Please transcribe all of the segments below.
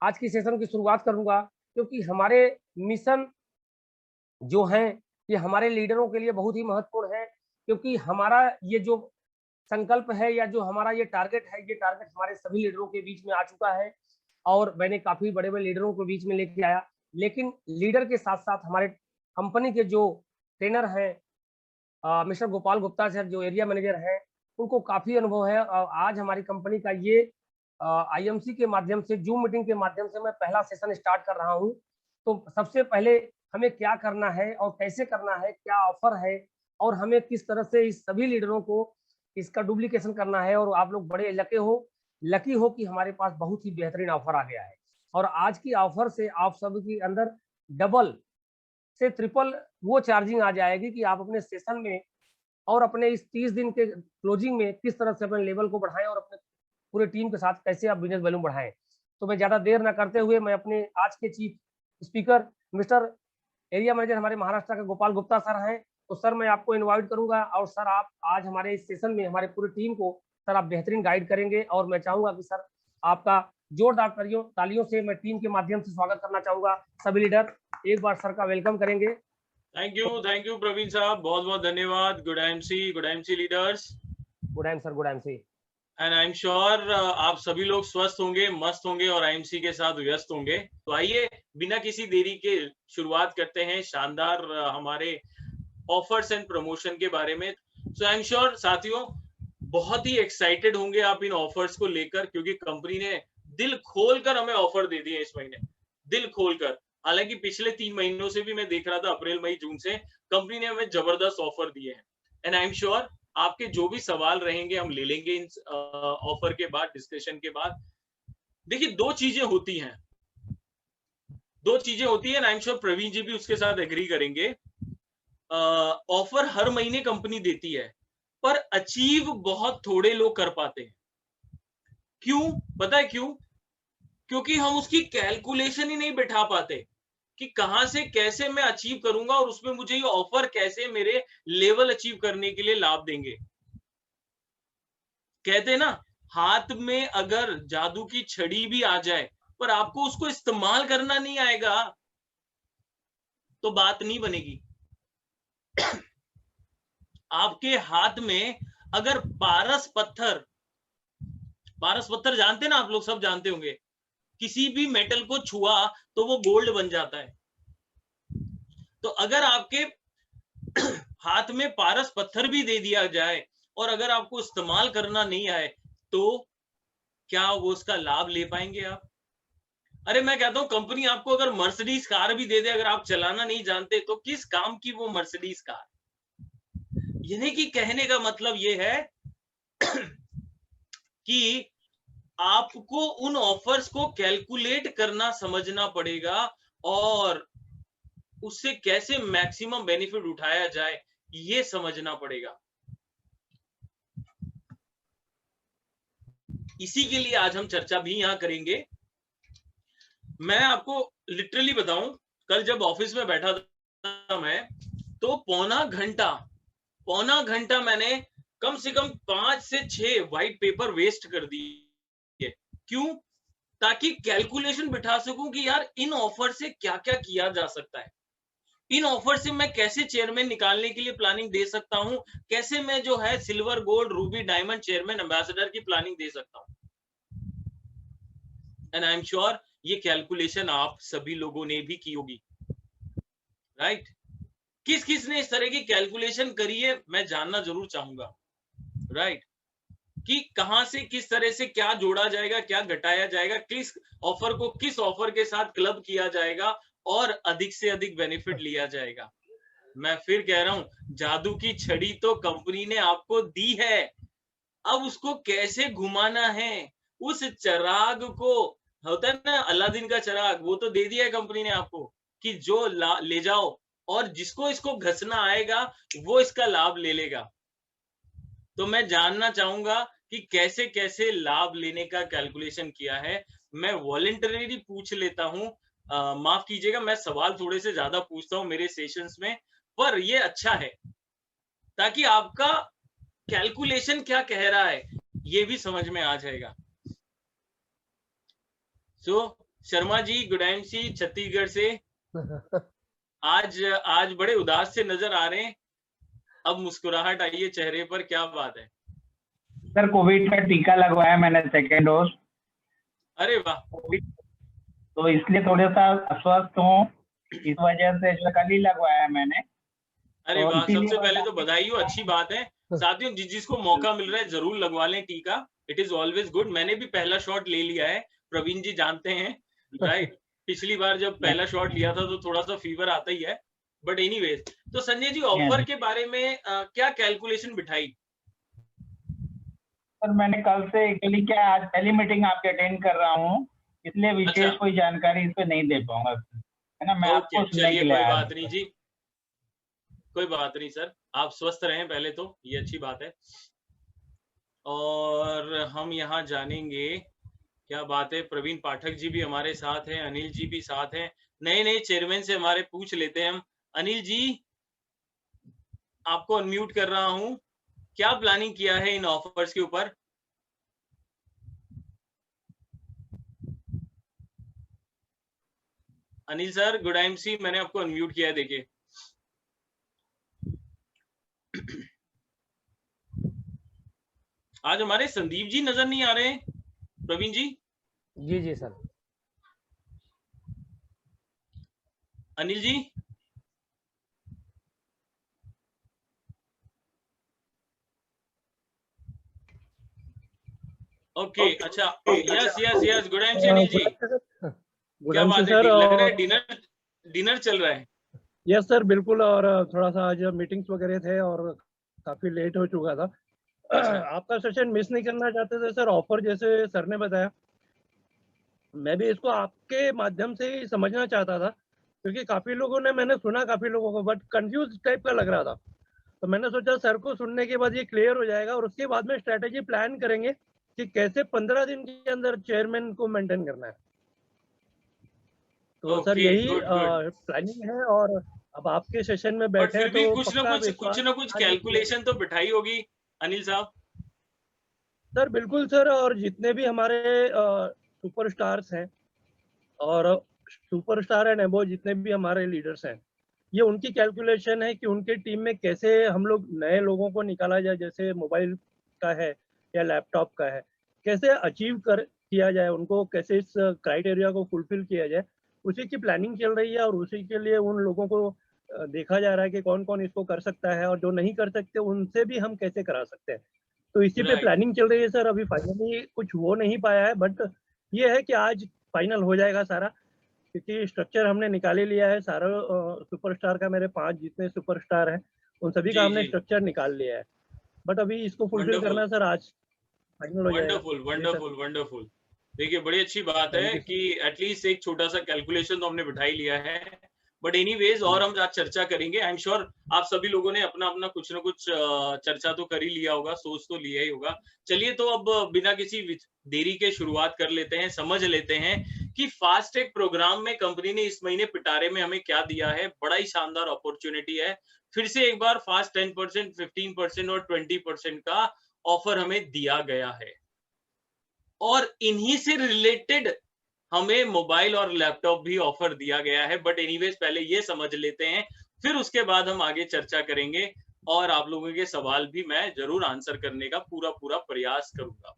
आज की सेशन की शुरुआत करूंगा, क्योंकि हमारे मिशन जो हैं ये हमारे लीडरों के लिए बहुत ही महत्वपूर्ण है, क्योंकि हमारा ये जो संकल्प है या जो हमारा ये टारगेट है, ये टारगेट हमारे सभी लीडरों के बीच में आ चुका है और मैंने काफी बड़े-बड़े लीडरों के बीच में लेके आया। लेकिन लीडर के साथ-साथ हमारे कंपनी के जो ट्रेनर हैं, मिस्टर गोपाल गुप्ता सर जो एरिया मैनेजर हैं, उनको काफ़ी अनुभव है। आज हमारी कंपनी का ये आईएमसी के माध्यम से, ज़ूम मीटिंग के माध्यम से मैं पहला सेशन स्टार्ट कर रहा हूँ। तो सबसे पहले हमें क्या करना है और कैसे करना है, क्या ऑफ़र है और हमें किस तरह से इस सभी लीडरों को इसका डुप्लीकेशन करना है और आप लोग बड़े लकी हो कि हमारे पास बहुत ही बेहतरीन ऑफ़र आ गया है। और आज की ऑफ़र से आप सबके अंदर डबल से ट्रिपल वो चार्जिंग आ जाएगी कि आप अपने सेशन में और अपने इस 30 दिन के क्लोजिंग में किस तरह से अपने लेवल को बढ़ाएँ और अपने पूरे टीम के साथ कैसे आप बिज़नेस वॉल्यूम बढ़ाएँ। तो मैं ज़्यादा देर ना करते हुए मैं अपने आज के chief speaker mister area manager हमारे महाराष्ट्र के गोपाल गुप्ता सर हैं। तो सर मैं आपको इनवाइट करूँगा और सर आप आज हमारे इस सेशन में हमारे पूरी टीम को सर आप बेहतरीन गाइड करेंगे और मैं चाहूँगा कि सर आपका जोरदार तालियों से मैं टीम के माध्यम से स्वागत करना चाहूँगा। सभी लीडर एक बार सर का वेलकम करेंगे। थैंक यू प्रवीण साहब, बहुत बहुत धन्यवाद। Good MC leaders. Good time sir, good time see. And I am sure आप सभी लोग स्वस्थ होंगे, मस्त होंगे और आईएमसी के साथ व्यस्त होंगे। तो आइए बिना किसी देरी के शुरुआत करते हैं शानदार हमारे ऑफर्स एंड प्रमोशन के बारे में। सो आई एम श्योर साथियों बहुत ही एक्साइटेड होंगे आप इन ऑफर्स को लेकर, क्योंकि कंपनी ने दिल खोलकर हमें ऑफर दे दिए इस महीने, दिल खोलकर। हालांकि पिछले 3 महीनों से भी मैं देख रहा था, अप्रैल मई जून से कंपनी ने हमें जबरदस्त ऑफर दिए हैं। एंड आई एम श्योर आपके जो भी सवाल रहेंगे हम ले लेंगे इन ऑफर के बाद, डिस्कशन के बाद। देखिए दो चीजें होती हैं आई एम श्योर प्रवीण जी भी उसके साथ एग्री करेंगे। ऑफर हर महीने कंपनी देती है, पर अचीव बहुत थोड़े लोग कर पाते हैं। क्यों? पता है क्यों? क्योंकि हम उसकी कैलकुलेशन ही नहीं बैठा पाते कि कहां से कैसे मैं अचीव करूंगा और उसमें मुझे ये ऑफर कैसे मेरे लेवल अचीव करने के लिए लाभ देंगे। कहते हैं ना, हाथ में अगर जादू की छड़ी भी आ जाए पर आपको उसको इस्तेमाल करना नहीं आएगा तो बात नहीं बनेगी। आपके हाथ में अगर पारस पत्थर जानते ना, आप लोग सब जानते होंगे, किसी भी मेटल को छुआ तो वो गोल्ड बन जाता है। तो अगर आपके हाथ में पारस पत्थर भी दे दिया जाए और अगर आपको इस्तेमाल करना नहीं आए तो क्या वो उसका लाभ ले पाएंगे आप? अरे मैं कहता हूं कंपनी आपको अगर मर्सिडीज कार भी दे दे, अगर आप चलाना नहीं जानते तो किस काम की वो मर्सिडीज कार? यानी कि कहने का मतलब ये है कि आपको उन ऑफर्स को कैलकुलेट करना समझना पड़ेगा और उससे कैसे मैक्सिमम बेनिफिट उठाया जाए ये समझना पड़ेगा। इसी के लिए आज हम चर्चा भी यहां करेंगे। मैं आपको लिटरली बताऊं, कल जब ऑफिस में बैठा था मैं, तो पौना घंटा मैंने कम से कम 5 से 6 व्हाइट पेपर वेस्ट कर दिए। क्यों? ताकि कैलकुलेशन बिठा सकूं कि यार इन ऑफर से क्या क्या किया जा सकता है, इन ऑफर से मैं कैसे चेयरमैन निकालने के लिए प्लानिंग दे सकता हूं, कैसे मैं जो है silver gold Ruby diamond chairman ambassador की प्लानिंग दे सकता हूं। एंड आई एम श्योर ये कैलकुलेशन आप सभी लोगों ने भी की होगी, राइट? किस किस ने इस तरह की कैलकुलेशन करी है मैं जानना जरूर चाहूंगा, राइट? कि कहां से किस तरह से क्या जोड़ा जाएगा, क्या घटाया जाएगा, किस ऑफर को किस ऑफर के साथ क्लब किया जाएगा और अधिक से अधिक बेनिफिट लिया जाएगा। मैं फिर कह रहा हूं, जादू की छड़ी तो कंपनी ने आपको दी है, अब उसको कैसे घुमाना है, उस चिराग को, होता है ना अलादीन का चिराग, वो तो दे दिया है कंपनी ने आपको कि जो ले जाओ और जिसको इसको घसना आएगा वो इसका लाभ ले लेगा। तो मैं जानना चाहूंगा कि कैसे कैसे लाभ लेने का कैलकुलेशन किया है। मैं वॉलंटरी पूछ लेता हूं, माफ कीजिएगा मैं सवाल थोड़े से ज्यादा पूछता हूं मेरे सेशंस में, पर ये अच्छा है ताकि आपका कैलकुलेशन क्या कह रहा है ये भी समझ में आ जाएगा। सो शर्मा जी, गुडाइमसी छत्तीसगढ़ से आज बड़े उदास से नजर आ रहे हैं। अब मुस्कुराहट आई है चेहरे पर, क्या बात है? सर कोविड का टीका लगवाया मैंने, सेकेंड डोज। अरे वाह, तो इसलिए थोड़ा सा अस्वस्थ हूँ, इस वजह से जो कल ही लगवाया मैंने। अरे तो वाह, इसीलिए सबसे बस पहले तो आपके बधाई हो, अच्छी बात है। साथियों, जिसको मौका मिल रहा है जरूर लगवा लें टीका, इट इज ऑलवेज गुड। मैंने भी पहला शॉट ले लिया है, प्रवीण जी जानते हैं, राइट। पिछली बार जब पहला शॉट लिया था तो थोड़ा सा फीवर आता ही है, बट एनीवेज। तो संजय जी, ऑफर के बारे में क्या कैलकुलेशन बिठाई? सर मैंने कल से एक्चुअली क्या आज पहली मीटिंग आपकी अटेंड कर रहा हूँ, इसलिए विशेष अच्छा। कोई जानकारी इस पे नहीं दे पाऊंगा, है ना। मैं ओके, आपको सुनने चलिए के लिए कोई आया बात था। नहीं जी, कोई बात नहीं सर, आप स्वस्थ रहें पहले तो, ये अच्छी बात है। और हम यहाँ जानेंगे, क्या बात है, प्रवीण पाठक जी भी हमारे साथ हैं, अनिल जी भी साथ हैं। नए नए चेयरमैन से हमारे पूछ लेते हैं हम। अनिल जी, आपको अनम्यूट कर रहा हूं, क्या प्लानिंग किया है इन ऑफर्स के ऊपर? अनिल सर, गुड टाइम सी, मैंने आपको अनम्यूट किया है, देखिए। आज हमारे संदीप जी नजर नहीं आ रहे हैं, प्रवीण जी। जी जी सर। अनिल जी, ओके, अच्छा, yes yes yes, good time see Anil ji, क्या बात है, लग रहा है डिनर डिनर चल रहा है। यस सर, बिल्कुल। और थोड़ा सा आज मीटिंग्स वगैरह थे और काफी लेट हो चुका था। अच्छा। आपका सेशन मिस नहीं करना चाहते थे सर। ऑफर जैसे सर ने बताया, मैं भी इसको आपके माध्यम से ही समझना चाहता था, क्योंकि काफी लोगों ने, मैंने सुना काफी लोगों को, बट कंफ्यूज टाइप का लग रहा था। तो मैंने सोचा सर को सुनने के बाद ये क्लियर हो जाएगा और उसके बाद में स्ट्रेटेजी प्लान करेंगे कि कैसे 15 दिन के अंदर चेयरमैन को मेंटेन करना है। तो सर ओके, यही गुड गुड। प्लानिंग है। और अब आपके सेशन में बट बैठे फिर हैं भी तो कुछ पक्का विश्वास ना कुछ आज कैलकुलेशन तो बिठाई होगी अनिल साहब। सर बिल्कुल सर। और जितने भी हमारे सुपरस्टार्स हैं और सुपरस्टार एंड अबव जितने भी हमारे लीडर्स हैं, ये उनकी कैलकुलेशन है कि उनके टीम में कैसे हम लोग नए लोगों को निकाला जाए, जैसे मोबाइल का है या लैपटॉप का है, कैसे अचीव कर किया जाए, उनको कैसे इस क्राइटेरिया को फुलफिल किया जाए, उसी की प्लानिंग चल रही है। और उसी के लिए उन लोगों को देखा जा रहा है कि कौन कौन इसको कर सकता है, और जो नहीं कर सकते उनसे भी हम कैसे करा सकते हैं। तो इसी पे राइट। प्लानिंग चल रही है सर। अभी फाइनली कुछ हो नहीं पाया है, बट ये है कि आज फाइनल हो जाएगा सारा, क्योंकि स्ट्रक्चर हमने निकाल ही लिया है सारा। सुपरस्टार का, मेरे 5 जितने सुपरस्टार हैं उन सभी का जी हमने जी, स्ट्रक्चर निकाल लिया है। बट अभी इसको फुलफिल वंडरफुल करना सर, आज फाइनल हो जाएगा। वंडरफुल जी सर। Wonderful wonderful. देखिए, बड़ी अच्छी बात है थैंक यू सर। कि एटलीस्ट एक छोटा सा कैलकुलेशन तो हमने बिठा ही लिया है। बट एनीवेज, और हम आज चर्चा करेंगे। आई एम श्योर आप सभी लोगों ने अपना अपना कुछ ना कुछ चर्चा तो कर ही लिया होगा, सोच तो लिया ही होगा। चलिए, तो अब बिना किसी देरी के शुरुआत कर लेते हैं, समझ लेते हैं कि फास्ट टैग प्रोग्राम में कंपनी ने इस महीने पिटारे में हमें क्या दिया है। बड़ा ही शानदार अपॉर्चुनिटी है। फिर से एक बार फास्ट 10%, 15% और 20% का ऑफर हमें दिया गया है, और इन्हीं से रिलेटेड हमें मोबाइल और लैपटॉप भी ऑफर दिया गया है। बट एनीवेज, पहले ये समझ लेते हैं, फिर उसके बाद हम आगे चर्चा करेंगे, और आप लोगों के सवाल भी मैं जरूर आंसर करने का पूरा पूरा प्रयास करूंगा।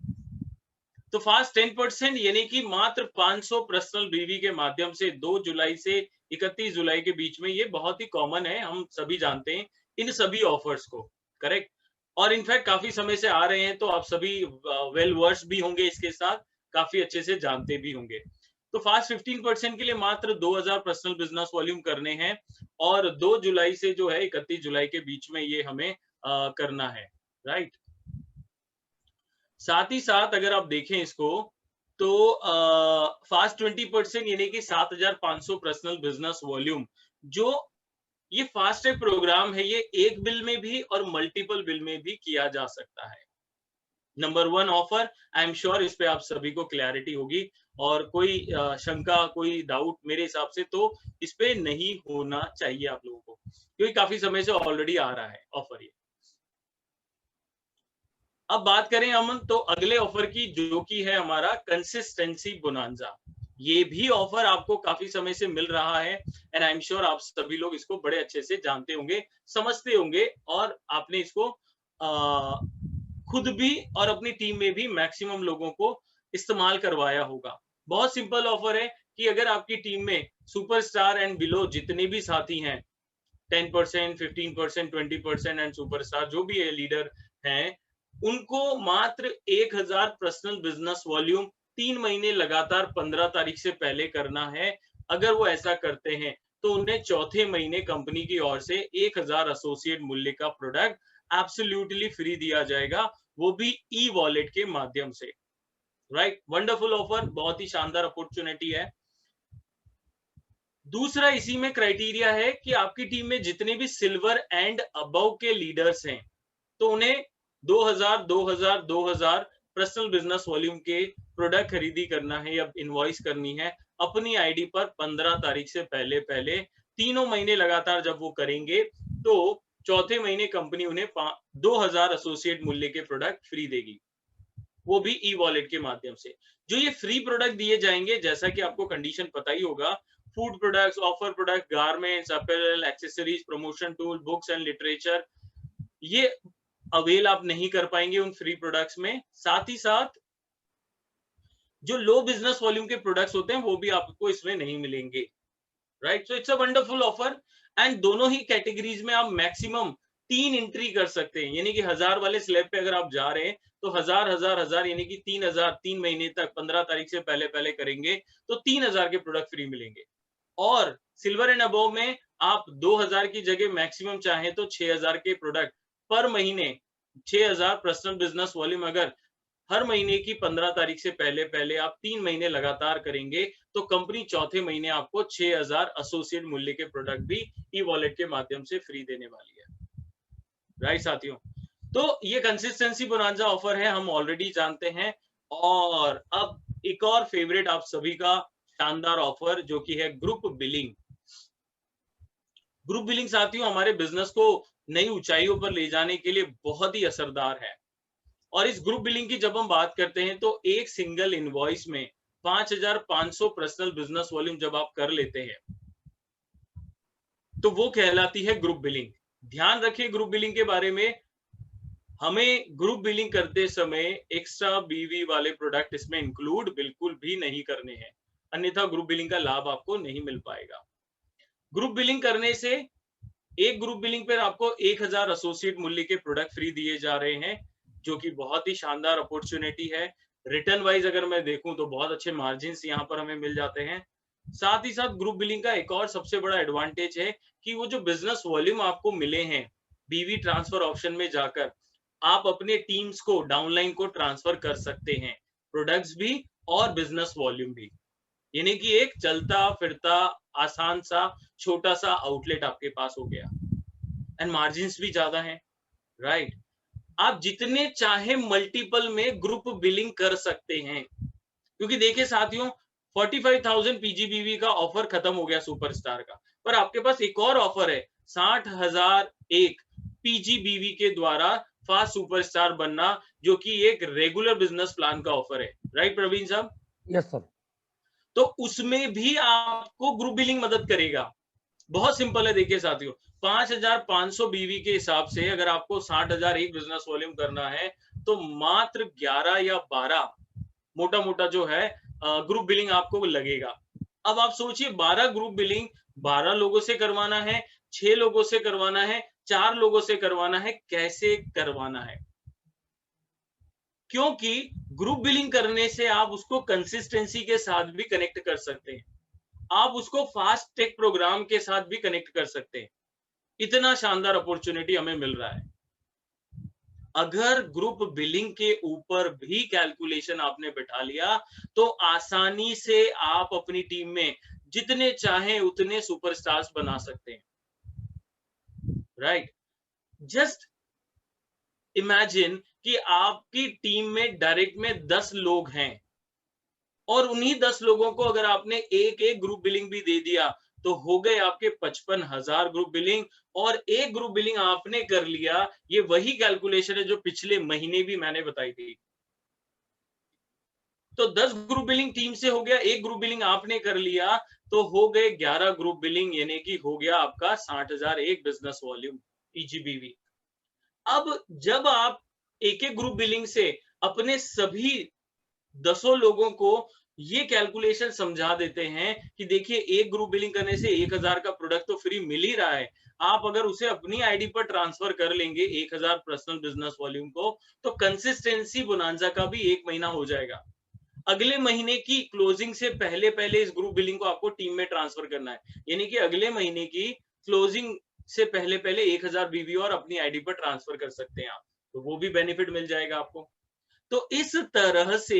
तो फास्ट 10% यानी कि मात्र 500 पर्सनल बीवी के माध्यम से 2 जुलाई से 31 जुलाई के बीच में, ये बहुत ही कॉमन है, हम सभी जानते हैं इन सभी ऑफर्स को, करेक्ट। और इनफैक्ट काफी समय से आ रहे हैं, तो आप सभी वेल वर्स भी होंगे इसके साथ, काफी अच्छे से जानते भी होंगे। तो फास्ट 15% के लिए मात्र 2000 पर्सनल बिजनेस वॉल्यूम करने हैं, और 2 जुलाई से जो है 31 जुलाई के बीच में ये हमें करना है, राइट। साथ ही साथ अगर आप देखें इसको, तो फास्ट 20% यानी कि 7500 पर्सनल बिजनेस वॉल्यूम, जो ये फास्ट टैग प्रोग्राम है, ये एक बिल में भी और मल्टीपल बिल में भी किया जा सकता है। Number 1 offer, I am sure इस पे आप सभी को क्लैरिटी होगी, और कोई शंका, कोई डाउट मेरे हिसाब से तो इस पे नहीं होना चाहिए आप लोगों को, क्योंकि काफी समय से ऑलरेडी आ रहा है ऑफर ये। अब बात करें अमन, तो अगले ऑफर की, जो कि है हमारा कंसिस्टेंसी बोनांजा। ये भी ऑफर आपको काफी समय से मिल रहा है एंड आई एम श्योर आप सभी लोग इसको बड़े अच्छे से जानते होंगे, समझते होंगे और आपने इसको खुद भी और अपनी टीम में भी मैक्सिमम लोगों को इस्तेमाल करवाया होगा। बहुत सिंपल ऑफर है कि अगर आपकी टीम में सुपरस्टार एंड बिलो जितने भी साथी हैं, 10%, 15%, 20% एंड सुपरस्टार जो भी है लीडर हैं, उनको मात्र 1000 पर्सनल बिजनेस वॉल्यूम 3 महीने लगातार 15 तारीख से पहले करना है। अगर वो ऐसा करते हैं तो उन्हें चौथे महीने कंपनी की ओर से 1000 एसोसिएट मूल्य का प्रोडक्ट एब्सोल्युटली फ्री दिया जाएगा, वो भी ई वॉलेट के माध्यम से। राइट, वंडरफुल ऑफर, बहुत ही शानदार अपॉर्चुनिटी है। दूसरा इसी में क्राइटेरिया है कि आपकी टीम में जितने भी सिल्वर एंड अबव के लीडर्स हैं तो उन्हें 2000 पर्सनल बिजनेस वॉल्यूम के प्रोडक्ट खरीदी करना है या इनवॉइस करनी है अपनी आईडी पर 15 तारीख से पहले तीनों महीने लगातार जब वो करेंगे तो चौथे महीने कंपनी उन्हें 2000 एसोसिएट मूल्य के प्रोडक्ट फ्री देगी, वो भी ई वॉलेट के माध्यम से। जो ये फ्री प्रोडक्ट दिए जाएंगे, जैसा कि आपको कंडीशन पता ही होगा, food products, offer product, garments, apparel, accessories, promotion tool, books and literature, ये अवेल आप नहीं कर पाएंगे उन फ्री प्रोडक्ट्स में। साथ ही साथ जो लो बिजनेस वॉल्यूम के प्रोडक्ट्स होते हैं वो भी आपको इसमें नहीं मिलेंगे। Right, so it's a wonderful offer and दोनों ही कैटेगरीज में आप मैक्सिमम 3 एंट्री कर सकते हैं, यानी कि 1000 वाले स्लैब पे अगर आप जा रहे हैं तो 1000 यानी कि 3000 3 महीने तक 15 तारीख से पहले करेंगे तो 3000 के प्रोडक्ट फ्री मिलेंगे। और सिल्वर एंड अबव में आप 2000 की जगह मैक्सिमम चाहें तो 6000 के प्रोडक्ट पर महीने, 6000 पर्सनल बिजनेस वॉल्यूम अगर हर महीने की 15 तारीख से पहले आप 3 महीने लगातार करेंगे तो कंपनी चौथे महीने आपको 6000 एसोसिएट मूल्य के प्रोडक्ट भी ई वॉलेट के माध्यम से फ्री देने वाली है। राइट साथियों, तो ये कंसिस्टेंसी बोनांजा ऑफर है, हम ऑलरेडी जानते हैं। और अब एक और फेवरेट आप सभी का शानदार ऑफर जो कि है ग्रुप बिलिंग। ग्रुप बिलिंग साथियों हमारे बिजनेस को नई ऊंचाइयों पर ले जाने के लिए बहुत ही असरदार है। और इस ग्रुप बिलिंग की जब हम बात करते हैं तो एक सिंगल इनवॉइस में 5500 पर्सनल बिजनेस वॉल्यूम जब आप कर लेते हैं तो वो कहलाती है ग्रुप बिलिंग। ध्यान रखिए ग्रुप बिलिंग के बारे में, हमें ग्रुप बिलिंग करते समय एक्स्ट्रा बीवी वाले प्रोडक्ट इसमें इंक्लूड बिल्कुल भी नहीं करने हैं, अन्यथा ग्रुप बिलिंग का लाभ आपको नहीं मिल पाएगा। ग्रुप बिलिंग करने से एक ग्रुप बिलिंग पर आपको 1000 एसोसिएट मूल्य के प्रोडक्ट फ्री दिए जा रहे हैं, जो कि बहुत ही शानदार अपॉर्चुनिटी है। रिटर्न वाइज अगर मैं देखूं तो बहुत अच्छे मार्जिन्स यहाँ पर हमें मिल जाते हैं। साथ ही साथ ग्रुप बिलिंग का एक और सबसे बड़ा एडवांटेज है कि वो जो बिजनेस वॉल्यूम आपको मिले हैं बीवी ट्रांसफर ऑप्शन में जाकर आप अपने टीम्स को डाउनलाइन को ट्रांसफर कर सकते हैं, प्रोडक्ट्स भी और बिजनेस वॉल्यूम भी, यानी कि एक चलता फिरता आसान सा छोटा सा आउटलेट आपके पास हो गया एंड मार्जिन्स भी ज्यादा हैं। राइट, आप जितने चाहे मल्टीपल में ग्रुप बिलिंग कर सकते हैं, क्योंकि देखिए साथियों 45,000 पीजीबीवी का ऑफर खत्म हो गया सुपरस्टार का, पर आपके पास एक और ऑफर है 60,001 पीजीबीवी के द्वारा फास्ट सुपरस्टार बनना, जो कि एक रेगुलर बिजनेस प्लान का ऑफर है। राइट प्रवीण साहब? Yes sir. तो उसमें भी आपको ग्रुप बिलिंग मदद करेगा। बहुत सिंपल है, देखिए साथियों 5500 बीवी के हिसाब से अगर आपको 60,000 एक बिजनेस वॉल्यूम करना है तो मात्र 11 या 12 मोटा मोटा जो है ग्रुप बिलिंग आपको लगेगा। अब आप सोचिए 12 ग्रुप बिलिंग 12 लोगों से करवाना है, 6 लोगों से करवाना है, 4 लोगों से करवाना है, कैसे करवाना है? क्योंकि ग्रुप बिलिंग करने से आप उसको कंसिस्टेंसी के साथ भी कनेक्ट कर सकते हैं, आप उसको फास्ट टेक प्रोग्राम के साथ भी कनेक्ट कर सकते हैं। इतना शानदार अपॉर्चुनिटी हमें मिल रहा है। अगर ग्रुप बिलिंग के ऊपर भी कैलकुलेशन आपने बिठा लिया तो आसानी से आप अपनी टीम में जितने चाहें उतने सुपरस्टार्स बना सकते हैं। राइट, जस्ट इमेजिन कि आपकी टीम में डायरेक्ट में 10 लोग हैं और उन्हीं 10 लोगों को अगर आपने एक एक ग्रुप बिलिंग भी दे दिया तो हो गए आपके 55,000 ग्रुप बिलिंग, और एक ग्रुप बिलिंग आपने कर लिया। ये वही कैलकुलेशन है जो पिछले महीने भी मैंने बताई थी। तो 10 ग्रुप बिलिंग टीम से हो गया, एक ग्रुप बिलिंग आपने कर लिया, तो हो गए 11 ग्रुप बिलिंग, यानी कि हो गया आपका 60,000 एक बिजनेस वॉल्यूम PGBV। अब जब आप एक एक ग्रुप बिलिंग से अपने सभी 10 लोगों को ये कैलकुलेशन समझा देते हैं कि देखिए एक ग्रुप बिलिंग करने से 1000 का प्रोडक्ट तो फ्री मिल ही रहा है, आप अगर उसे अपनी आईडी पर ट्रांसफर कर लेंगे 1000 पर्सनल बिजनेस वॉल्यूम को, तो कंसिस्टेंसी बोनांजा का भी 1 महीना हो जाएगा। अगले महीने की क्लोजिंग से पहले पहले इस ग्रुप बिलिंग को आपको टीम में ट्रांसफर करना है, यानी कि अगले महीने की क्लोजिंग से पहले पहले 1000 बीवी और अपनी आईडी पर ट्रांसफर कर सकते हैं आप, तो वो भी बेनिफिट मिल जाएगा आपको। तो इस तरह से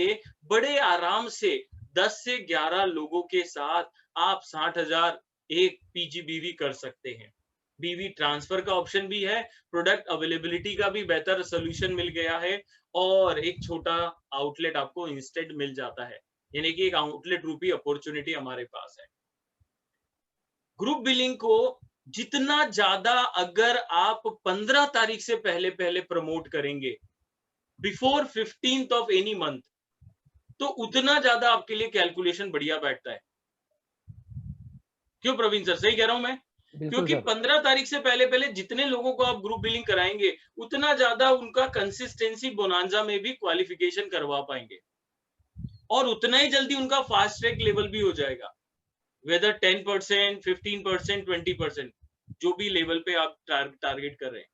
बड़े आराम से 10 से 11 लोगों के साथ आप 60,000 एक PGBV कर सकते हैं। बीवी ट्रांसफर का ऑप्शन भी है, प्रोडक्ट अवेलेबिलिटी का भी बेहतर सोल्यूशन मिल गया है, और एक छोटा आउटलेट आपको इंस्टेंट मिल जाता है, यानी कि एक आउटलेट रूपी अपॉर्चुनिटी हमारे पास है। ग्रुप बिलिंग को जितना ज्यादा अगर आप 15 तारीख से पहले पहले प्रमोट करेंगे, before 15th of any month, तो उतना ज्यादा आपके लिए कैलकुलेशन बढ़िया बैठता है। क्यों प्रवीण सर, सही कह रहा हूं मैं? क्योंकि 15 तारीख से पहले पहले जितने लोगों को आप ग्रुप बिलिंग कराएंगे, उतना ज्यादा उनका कंसिस्टेंसी बोनांजा में भी क्वालिफिकेशन करवा पाएंगे, और उतना ही जल्दी उनका फास्ट ट्रैक लेवल भी हो जाएगा, वेदर 10%, 15%, 20%, जो भी लेवल पे आप टारगेट कर रहे हैं।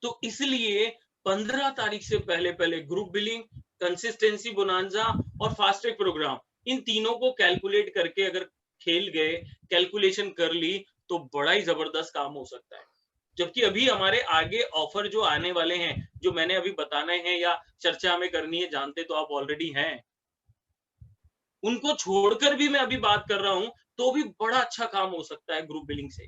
तो इसलिए 15 तारीख से पहले पहले ग्रुप बिलिंग, कंसिस्टेंसी बोनांजा और फास्ट ट्रैक प्रोग्राम, इन तीनों को कैलकुलेट करके अगर खेल गए, कैलकुलेशन कर ली, तो बड़ा ही जबरदस्त काम हो सकता है। जबकि अभी हमारे आगे ऑफर जो आने वाले हैं, जो मैंने अभी बताने हैं या चर्चा हमें करनी है, जानते तो आप ऑलरेडी हैं, उनको छोड़कर भी मैं अभी बात कर रहा हूं, तो भी बड़ा अच्छा काम हो सकता है ग्रुप बिलिंग से।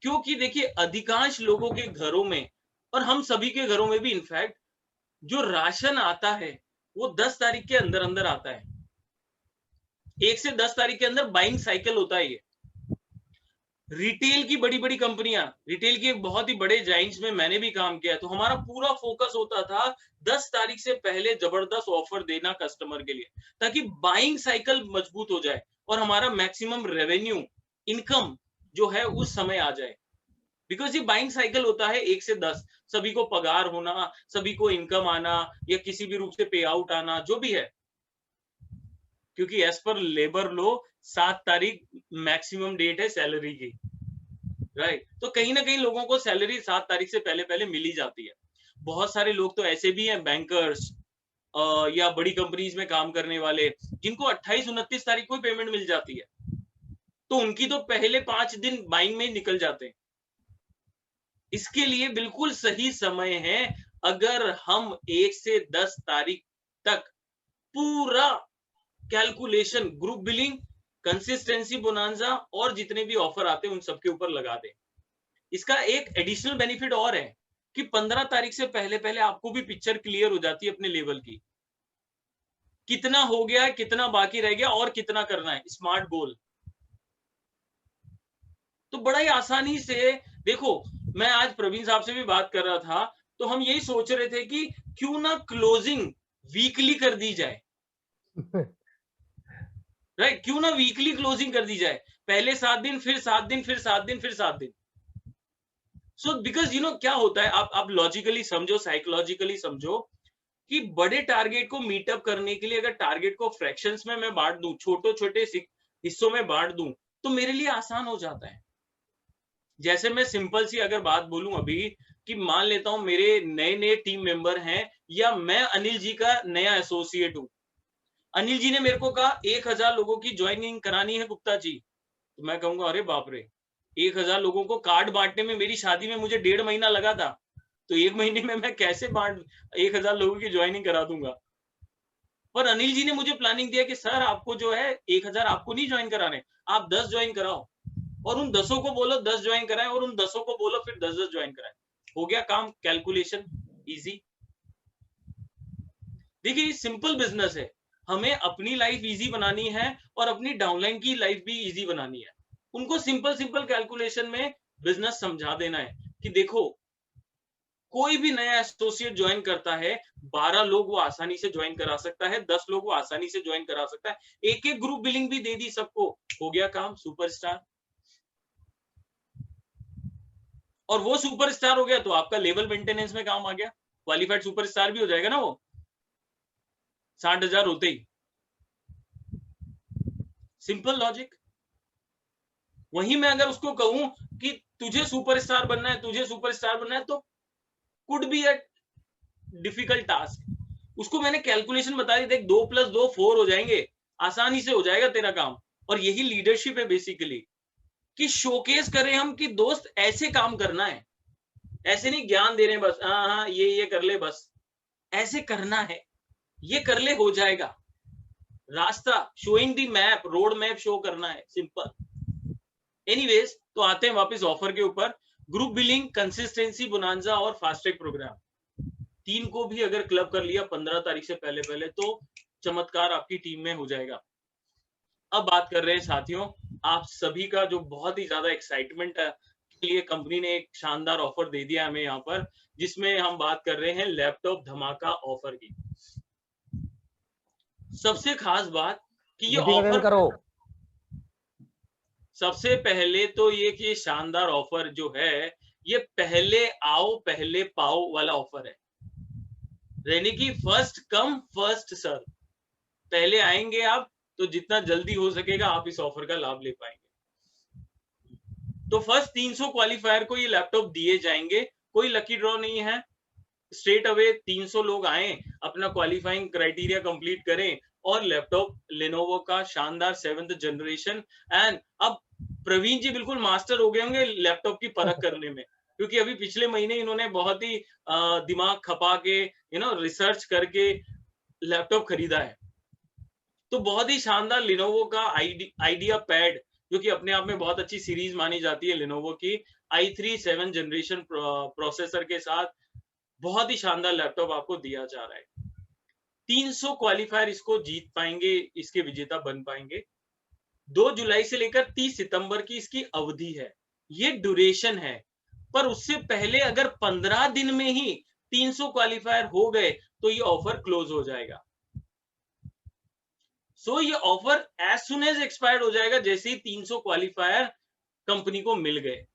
क्योंकि देखिए अधिकांश लोगों के घरों में, और हम सभी के घरों में भी इनफैक्ट, जो राशन आता है वो 10 तारीख के अंदर अंदर आता है। 1 से 10 तारीख के अंदर बाइंग साइकिल होता है। ये रिटेल की बड़ी बड़ी कंपनियां, रिटेल की एक बहुत ही बड़े जाइंट्स में मैंने भी काम किया, तो हमारा पूरा फोकस होता था 10 तारीख से पहले जबरदस्त ऑफर देना कस्टमर के लिए, ताकि बाइंग साइकिल मजबूत हो जाए और हमारा मैक्सिमम रेवेन्यू, इनकम जो है उस समय आ जाए। बिकॉज ये बाइंग साइकिल होता है 1 से 10, सभी को पगार होना, सभी को इनकम आना, या किसी भी रूप से पे आउट आना, जो भी है, क्योंकि एज पर लेबर लॉ 7 तारीख मैक्सिमम डेट है सैलरी की, राइट। तो कहीं ना कहीं लोगों को सैलरी 7 तारीख से पहले पहले मिल ही जाती है। बहुत सारे लोग तो ऐसे भी हैं, बैंकर्स या बड़ी कंपनीज में काम करने वाले, जिनको 28-29 तारीख को पेमेंट मिल जाती है, तो उनकी तो पहले 5 दिन बाइंग में निकल जाते हैं। इसके लिए बिल्कुल सही समय है, अगर हम 1 से 10 तारीख तक पूरा calculation group billing, consistency bonanza और जितने भी ऑफर आते हैं उन सबके ऊपर लगा दें। इसका एक एडिशनल बेनिफिट और है कि 15 तारीख से पहले पहले आपको भी पिक्चर क्लियर हो जाती है अपने लेवल की, कितना हो गया, कितना बाकी रह गया और कितना करना है, स्मार्ट गोल। तो बड़ा ही आसानी से, देखो मैं आज प्रवीण साहब से भी बात कर रहा था, तो हम यही सोच रहे थे कि क्यों ना क्लोजिंग वीकली कर दी जाए, राइट। क्यों ना वीकली क्लोजिंग कर दी जाए, पहले 7 दिन, फिर 7 दिन, फिर 7 दिन, फिर 7 दिन। सो बिकॉज यू नो क्या होता है, आप लॉजिकली समझो, साइकोलॉजिकली समझो, कि बड़े टारगेट को मीटअप करने के लिए अगर टारगेट को फ्रैक्शंस में मैं बांट दूं, छोटे छोटे हिस्सों में बांट दूं, तो मेरे लिए आसान हो जाता है। जैसे मैं सिंपल सी अगर बात बोलूं अभी, कि मान लेता हूं मेरे नए नए टीम मेंबर हैं, या मैं अनिल जी का नया एसोसिएट हूं, अनिल जी ने मेरे को कहा 1000 लोगों की ज्वाइनिंग करानी है गुप्ता जी, तो मैं कहूंगा अरे बाप रे, 1000 लोगों को कार्ड बांटने में, मेरी शादी में मुझे 1.5 महीना लगा था, तो 1 महीने में मैं कैसे 1000 लोगों की ज्वाइनिंग करा दूंगा। पर अनिल जी ने मुझे प्लानिंग दिया कि सर आपको जो है 1000 आपको नहीं ज्वाइन कराने, आप 10 ज्वाइन कराओ, और उन 10 को बोलो 10 ज्वाइन कराएं, और उन 10 को बोलो फिर 10 ज्वाइन कराएं। हो गया काम, कैलकुलेशन इजी। देखिए सिंपल बिजनेस है, हमें अपनी लाइफ इजी बनानी है और अपनी डाउनलाइन की लाइफ भी इजी बनानी है। उनको सिंपल सिंपल कैलकुलेशन में बिजनेस समझा देना है कि देखो कोई भी नया एसोसिएट ज्वाइन करता है, 12 लोग वो आसानी से ज्वाइन करा सकता है, 10 लोग वो आसानी से ज्वाइन करा सकता है। एक एक ग्रुप बिलिंग भी दे दी सबको, हो गया काम, सुपरस्टार। और वो सुपरस्टार हो गया तो आपका लेवल मेंटेनेंस में काम आ गया, क्वालिफाइड सुपरस्टार भी हो जाएगा ना वो 60,000 होते ही। Simple logic. वहीं मैं अगर उसको कहूं कि तुझे सुपरस्टार बनना है, तुझे सुपरस्टार बनना है, तो could be a difficult task. उसको मैंने कैलकुलेशन बता दी, देख 2 + 2 4 हो जाएंगे, आसानी से हो जाएगा तेरा काम। और यही लीडरशिप है बेसिकली, कि शोकेस करें हम कि दोस्त ऐसे काम करना है, ऐसे नहीं ज्ञान दे रहे हैं बस, हाँ ये कर ले बस, ऐसे करना है, ये कर ले हो जाएगा। रास्ता, शोइंग दी मैप, रोड मैप शो करना है, सिंपल। एनीवेज, तो आते हैं वापस ऑफर के ऊपर। ग्रुप बिलिंग, कंसिस्टेंसी, बोनांजा और फास्ट ट्रैक प्रोग्राम, तीन को भी अगर क्लब कर लिया 15 तारीख से पहले तो चमत्कार आपकी टीम में हो जाएगा। अब बात कर रहे हैं साथियों, आप सभी का जो बहुत ही ज्यादा एक्साइटमेंट है के लिए कंपनी ने एक शानदार ऑफर दे दिया हमें यहाँ पर, जिसमें हम बात कर रहे हैं लैपटॉप धमाका ऑफर की। सबसे खास बात कि ये ऑफर करो। सबसे पहले तो ये कि शानदार ऑफर जो है, ये पहले आओ पहले पाओ वाला ऑफर है, यानी कि फर्स्ट कम फर्स्ट सर्व। पहले आएंगे आप तो जितना जल्दी हो सकेगा आप इस ऑफर का लाभ ले पाएंगे। तो फर्स्ट 300 क्वालिफायर को ये लैपटॉप दिए जाएंगे, कोई लकी ड्रॉ नहीं है। स्ट्रेट अवे 300 लोग आए, अपना क्वालिफाइंग क्राइटेरिया कंप्लीट करें और लैपटॉप लेनोवो का शानदार 7th जनरेशन। एंड अब प्रवीण जी बिल्कुल मास्टर हो गए होंगे लैपटॉप की परख करने में, क्योंकि अभी पिछले महीने इन्होंने बहुत ही दिमाग खपा के रिसर्च करके लैपटॉप खरीदा है। तो बहुत ही शानदार लिनोवो का आइडिया पैड, जो कि अपने आप में बहुत अच्छी सीरीज मानी जाती है लिनोवो की, i3 7th जनरेशन प्रोसेसर के साथ बहुत ही शानदार लैपटॉप आपको दिया जा रहा है। 300 क्वालिफायर इसको जीत पाएंगे, इसके विजेता बन पाएंगे। 2 जुलाई से लेकर 30 सितंबर की इसकी अवधि है, ये ड्यूरेशन है। पर उससे पहले अगर 15 दिन में ही 300 क्वालिफायर हो गए तो ये ऑफर क्लोज हो जाएगा। सो ये offer as soon as expired हो जाएगा, जैसे ही 300 क्वालिफायर कंपनी को मिल गए।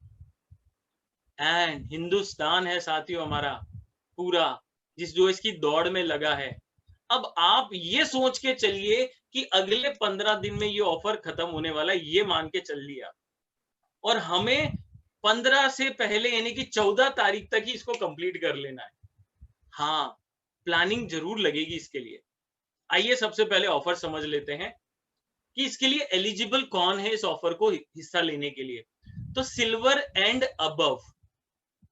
एंड हिंदुस्तान है साथियों हमारा पूरा, जो इसकी दौड़ में लगा है। अब आप ये सोच के चलिए कि अगले 15 दिन में ये ऑफर खत्म होने वाला है, ये मान के चल लिया, और हमें 15 से पहले यानी कि 14 तारीख तक ही इसको कंप्लीट कर लेना है। हाँ, प्लानिंग जरूर लगेगी इसके लिए। आइए सबसे पहले ऑफर समझ लेते हैं कि इसके लिए एलिजिबल कौन है इस ऑफर को हिस्सा लेने के लिए। तो सिल्वर एंड अबव,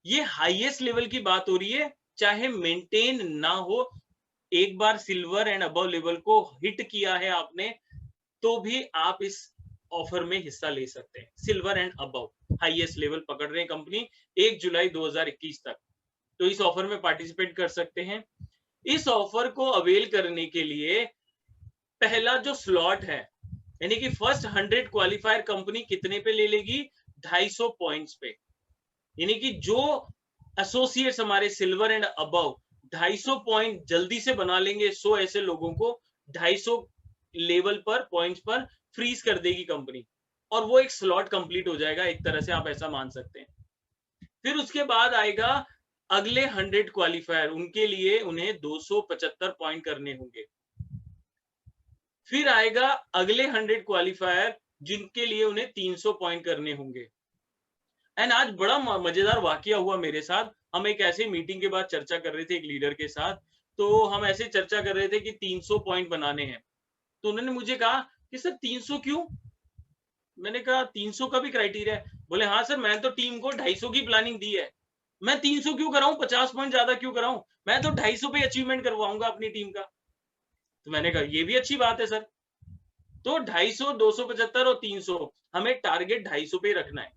ये हाईएस्ट लेवल की बात हो रही है, चाहे मेंटेन ना हो, एक बार सिल्वर एंड अबव लेवल को हिट किया है आपने तो भी आप इस ऑफर में हिस्सा ले सकते हैं। Silver and above highest level पकड़ रहे हैं कंपनी 1 जुलाई 2021 तक, तो इस ऑफर में पार्टिसिपेट कर सकते हैं। इस ऑफर को अवेल करने के लिए पहला जो स्लॉट है, यानी कि फर्स्ट 100 क्वालिफायर कंपनी कितने पे ले लेगी, 250 पॉइंट्स पे, यानी कि जो एसोसिएट्स हमारे सिल्वर एंड अबव 250 पॉइंट जल्दी से बना लेंगे, 100 ऐसे लोगों को 250 लेवल पर पॉइंट्स पर फ्रीज कर देगी कंपनी, और वो एक स्लॉट कंप्लीट हो जाएगा, एक तरह से आप ऐसा मान सकते हैं। फिर उसके बाद आएगा अगले 100 क्वालिफायर, उनके लिए उन्हें 275 पॉइंट करने होंगे। फिर आएगा अगले 100 क्वालिफायर जिनके लिए उन्हें 300 पॉइंट करने होंगे। एंड आज बड़ा मजेदार वाकया हुआ मेरे साथ। हम एक ऐसे मीटिंग के बाद चर्चा कर रहे थे एक लीडर के साथ, तो हम ऐसे चर्चा कर रहे थे कि 300 पॉइंट बनाने हैं। तो उन्होंने मुझे कहा कि सर 300 क्यों? मैंने कहा 300 का भी क्राइटेरिया है? बोले हाँ सर, मैं तो टीम को 250 की प्लानिंग दी है, मैं 300 क्यों कराऊं, 50 पॉइंट ज्यादा क्यों कराऊं, मैं तो 250 पे अचीवमेंट करवाऊंगा अपनी टीम का। तो मैंने कहा ये भी अच्छी बात है सर। तो 250, 275 और 300 हमें टारगेट 250 पे रखना है।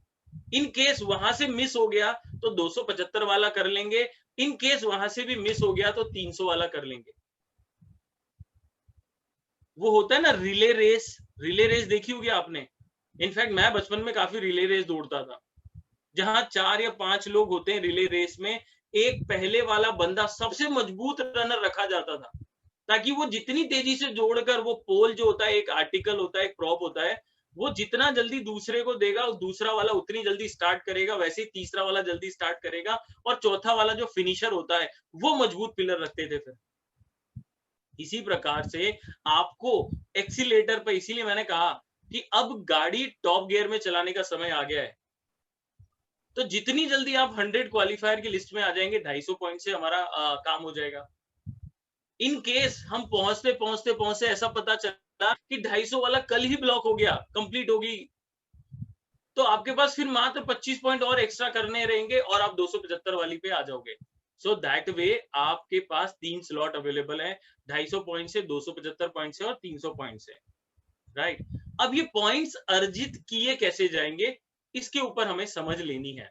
इन केस वहां से मिस हो गया तो 275 वाला कर लेंगे, इन केस वहां से भी मिस हो गया तो 300 वाला कर लेंगे। वो होता है ना रिले रेस, रिले रेस देखी होगी आपने। इनफैक्ट मैं बचपन में काफी रिले रेस दौड़ता था, जहां 4 या 5 लोग होते हैं रिले रेस में, एक पहले वाला बंदा सबसे मजबूत रनर रखा जाता था, ताकि वो जितनी तेजी से जोड़कर वो पोल जो होता है, एक आर्टिकल होता है, एक प्रॉप होता है, वो जितना जल्दी दूसरे को देगा, दूसरा वाला उतनी जल्दी स्टार्ट करेगा, वैसे ही तीसरा वाला जल्दी स्टार्ट करेगा, और चौथा वाला जो फिनिशर होता है वो मजबूत पिलर रखते थे। फिर इसी प्रकार से आपको एक्सीलेटर पे, इसीलिए मैंने कहा कि अब गाड़ी टॉप गियर में चलाने का समय आ गया है। तो जितनी जल्दी आप 100 क्वालिफायर की लिस्ट में आ जाएंगे, 250 पॉइंट से हमारा काम हो जाएगा। इन केस हम पहुंचते पहुंचते पहुंचते ऐसा पता चला कि 250 वाला कल ही ब्लॉक हो गया, कंप्लीट होगी, तो आपके पास फिर मात्र 25 पॉइंट और एक्स्ट्रा करने रहेंगे और आप 275 वाली पे आ जाओगे। सो दैट वे आपके पास 3 स्लॉट अवेलेबल है, 250 पॉइंट से, 275 पॉइंट से और 300 पॉइंट से, राइट। अब ये पॉइंट्स अर्जित किए कैसे जाएंगे, इसके ऊपर हमें समझ लेनी है।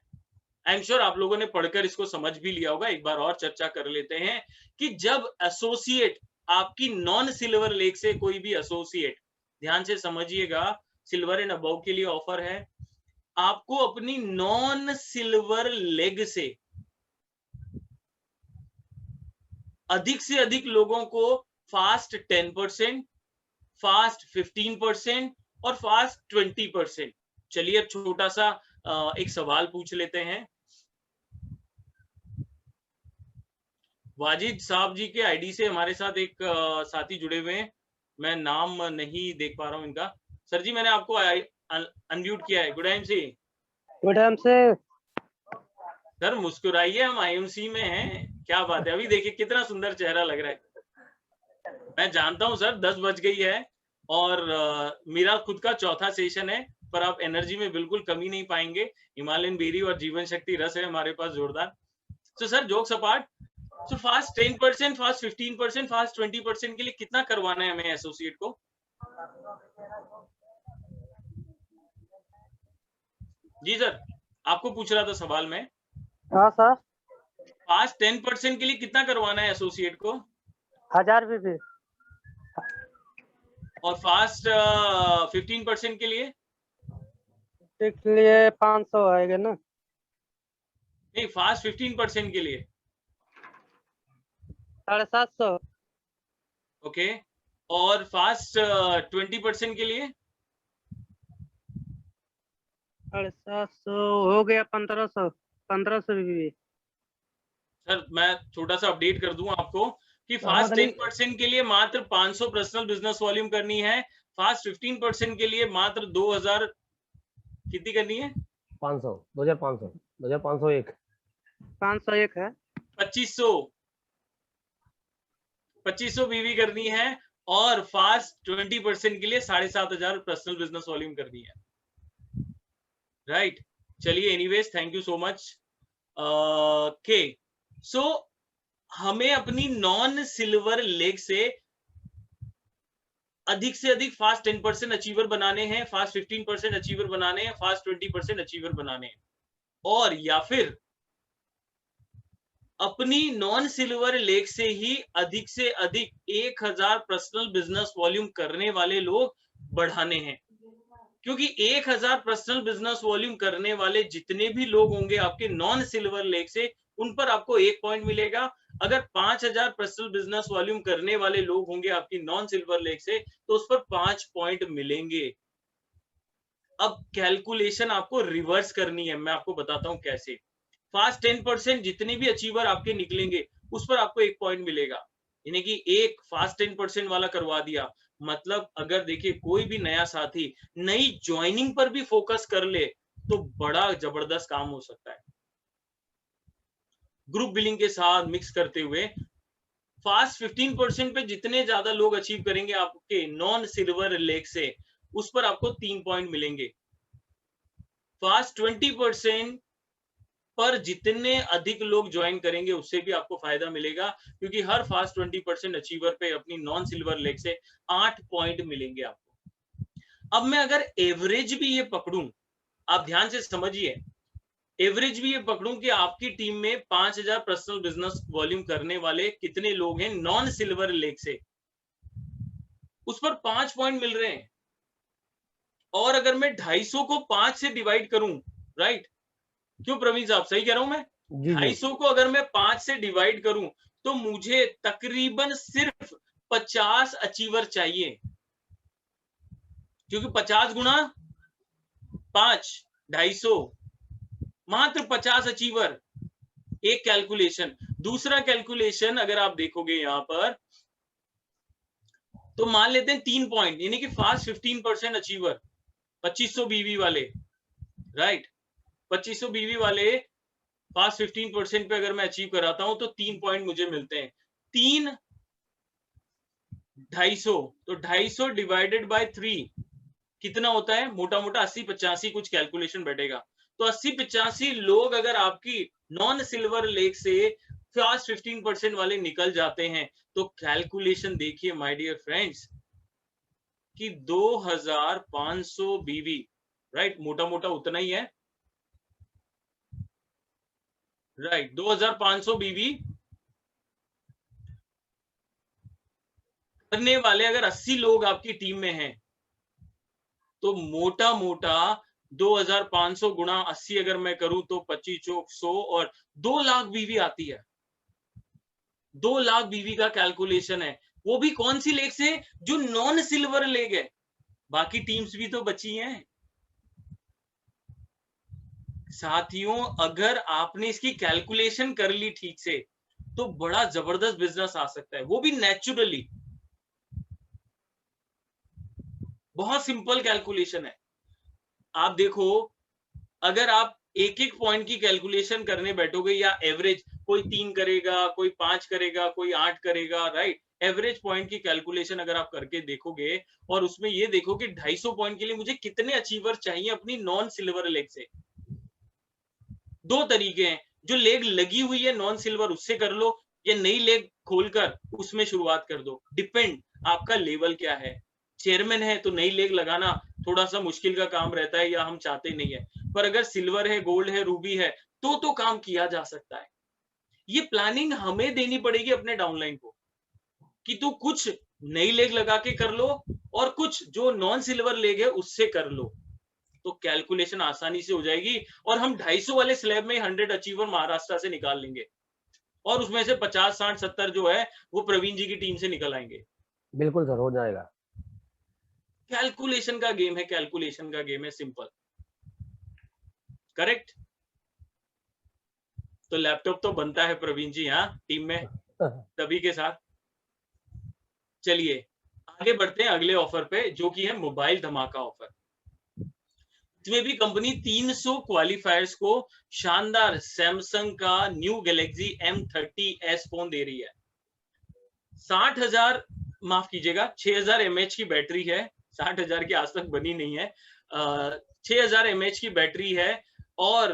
आई एम श्योर आप लोगों ने पढ़कर इसको समझ भी लिया होगा। एक बार और चर्चा कर लेते हैं कि जब एसोसिएट आपकी नॉन सिल्वर लेग से, कोई भी एसोसिएट, ध्यान से समझिएगा, सिल्वर एंड अबव के लिए ऑफर है, आपको अपनी नॉन सिल्वर लेग से अधिक से अधिक लोगों को फास्ट 10%, फास्ट 15% और फास्ट 20%। चलिए अब छोटा सा एक सवाल पूछ लेते हैं। वाजिद साहब जी के आईडी से हमारे साथ एक साथी जुड़े हुए हैं, मैं नाम नहीं देख पा रहा हूं इनका। सर जी मैंने आपको अनम्यूट किया है। Good IMC. Good IMC. Sir मुस्कुराइए, हम आईएमसी में हैं। क्या बात है, अभी देखिए कितना सुंदर चेहरा लग रहा है। मैं जानता हूं सर 10 बज गई है और मेरा खुद का चौथा सेशन है, पर आप एनर्जी में बिल्कुल कमी नहीं पाएंगे। हिमालयन बेरी और जीवन शक्ति रस है हमारे पास जोरदार। तो सर जोक्स अपार्ट, तो फास्ट 10%, फास्ट 15%, फास्ट 20% के लिए कितना करवाना है हमें एसोसिएट को? जी सर, आपको पूछ रहा था सवाल में। हाँ सर। फास्ट 10% के लिए कितना करवाना है एसोसिएट को? 1000 बीबी। और फास्ट 15% के लिए? के लिए 500 आएगा ना? नहीं, फास्ट 15% के लिए 750। ओके। और फास्ट 20% के लिए? 750 हो गया 1500। 1500 बीबी। सर मैं छोटा सा अपडेट कर दूं आपको कि फास्ट 10% के लिए मात्र 500 पर्सनल बिजनेस वॉल्यूम करनी है, फास्ट 15% के लिए मात्र 2000 कितनी करनी है? 500, 2500, 2501 501 है। 2500 बीवी करनी है और फास्ट 20% के लिए 7500 पर्सनल बिजनेस वॉल्यूम करनी है, राइट। चलिए anyways, thank you so much. Okay, so हमें अपनी नॉन सिल्वर लेग से अधिक फास्ट 10% अचीवर बनाने हैं, फास्ट 15% अचीवर बनाने हैं, फास्ट 20% अचीवर बनाने हैं, और या फिर अपनी नॉन सिल्वर लेग से ही अधिक से अधिक 1000 पर्सनल बिजनेस वॉल्यूम करने वाले लोग बढ़ाने हैं। क्योंकि 1000 पर्सनल बिजनेस वॉल्यूम करने वाले जितने भी लोग होंगे आपके नॉन सिल्वर लेग से, उन पर आपको 1 पॉइंट मिलेगा। अगर 5000 पर्सनल बिजनेस वॉल्यूम करने वाले लोग होंगे आपकी नॉन सिल्वर लेग से, तो उस पर 5 पॉइंट मिलेंगे। अब कैलकुलेशन आपको रिवर्स करनी है, मैं आपको बताता हूं कैसे। फास्ट 10% जितने भी अचीवर आपके निकलेंगे उस पर आपको 1 पॉइंट मिलेगा, यानी कि एक फास्ट 10% वाला करवा दिया। मतलब अगर देखिए कोई भी नया साथी नई ज्वाइनिंग पर भी फोकस कर ले तो बड़ा जबरदस्त काम हो सकता है। ग्रुप बिलिंग के साथ मिक्स करते हुए फास्ट 15% पे जितने ज्यादा लोग अचीव करेंगे आपके नॉन सिल्वर लेग से, उस पर आपको 3 पॉइंट मिलेंगे। फास्ट 20% पर जितने अधिक लोग ज्वाइन करेंगे उससे भी आपको फायदा मिलेगा, क्योंकि हर फास्ट 20% अचीवर पे अपनी नॉन सिल्वर लेग से 8 पॉइंट मिलेंगे आपको। अब मैं अगर एवरेज भी ये पकड़ूं, आप ध्यान से समझिए, एवरेज भी ये पकड़ूं कि आपकी टीम में 5000 पर्सनल बिजनेस वॉल्यूम करने वाले कितने लोग हैं नॉन सिल्वर लेग से, उस पर 5 पॉइंट मिल रहे हैं। और अगर मैं 250 को 5 से डिवाइड करूं, राइट, क्यों प्रवीण साहब, सही कह रहा हूं मैं? जी 250 को अगर मैं 5 से डिवाइड करूं तो मुझे तकरीबन सिर्फ 50 अचीवर चाहिए, क्योंकि 50 गुना 5 250, मात्र 50 अचीवर। एक कैलकुलेशन। दूसरा कैलकुलेशन अगर आप देखोगे यहां पर, तो मान लेते हैं 3 पॉइंट, यानी कि फास्ट 15% अचीवर 2500 बीवी वाले, राइट। 2500 बीवी वाले फास्ट 15% पे अगर मैं अचीव कराता हूं तो 3 पॉइंट मुझे मिलते हैं। 3 250, तो 250 डिवाइडेड बाय 3 कितना होता है? मोटा मोटा 80-85 कुछ कैलकुलेशन बैठेगा। तो 80-85 लोग अगर आपकी नॉन सिल्वर लेक से फास्ट 15% वाले निकल जाते हैं, तो कैलकुलेशन देखिए माय डियर फ्रेंड्स कि 2500 बीवी, राइट, मोटा मोटा उतना ही है, राइट। 2500 बीवी करने वाले अगर 80 लोग आपकी टीम में हैं, तो मोटा मोटा 2500 गुणा 80 अगर मैं करूं तो 25 चौक 100 और 2 लाख बीवी आती है। 2 लाख बीवी का कैलकुलेशन है, वो भी कौन सी लेग से? जो नॉन सिल्वर लेग है। बाकी टीम्स भी तो बची हैं साथियों। अगर आपने इसकी कैलकुलेशन कर ली ठीक से, तो बड़ा जबरदस्त बिजनेस आ सकता है, वो भी नेचुरली। बहुत सिंपल कैलकुलेशन है। आप देखो, अगर आप एक एक पॉइंट की कैलकुलेशन करने बैठोगे, या एवरेज, कोई 3 करेगा, कोई 5 करेगा, कोई 8 करेगा, राइट। एवरेज पॉइंट की कैलकुलेशन अगर आप करके देखोगे और उसमें ये देखो कि 250 पॉइंट के लिए मुझे कितने अचीवर चाहिए अपनी नॉन सिल्वर लेग से। 2 तरीके हैं, जो लेग लगी हुई है नॉन सिल्वर उससे कर लो, या नई लेग खोलकर उसमें शुरुआत कर दो। डिपेंड आपका लेवल क्या है। चेयरमैन है तो नई लेग लगाना थोड़ा सा मुश्किल का काम रहता है, या हम चाहते नहीं है, पर अगर सिल्वर है, गोल्ड है, रूबी है, तो काम किया जा सकता है। ये प्लानिंग हमें देनी पड़ेगी अपने डाउनलाइन को, कि तू कुछ नई लेग लगा के कर लो और कुछ जो नॉन सिल्वर लेग है उससे कर लो, तो कैलकुलेशन आसानी से हो जाएगी। और हम 250 वाले स्लैब में 100 अचीवर महाराष्ट्र से निकाल लेंगे, और उसमें से 50, 60, 70 जो है वो प्रवीण जी की टीम से निकल आएंगे। बिल्कुल सर, हो जाएगा। कैलकुलेशन का गेम है, कैलकुलेशन का गेम है, सिंपल, करेक्ट। तो लैपटॉप तो बनता है प्रवीण जी, हाँ, टीम में सभी के साथ। चलिए आगे बढ़ते हैं अगले ऑफर पे, जो कि है मोबाइल धमाका ऑफर। इसमें भी कंपनी 300 क्वालिफायर्स को शानदार सैमसंग का न्यू गैलेक्सी M30s फोन दे रही है। 60,000, माफ कीजिएगा, 6,000 mAh की बैटरी है। 60,000 की आज तक बनी नहीं है। 6,000 mAh की बैटरी है, और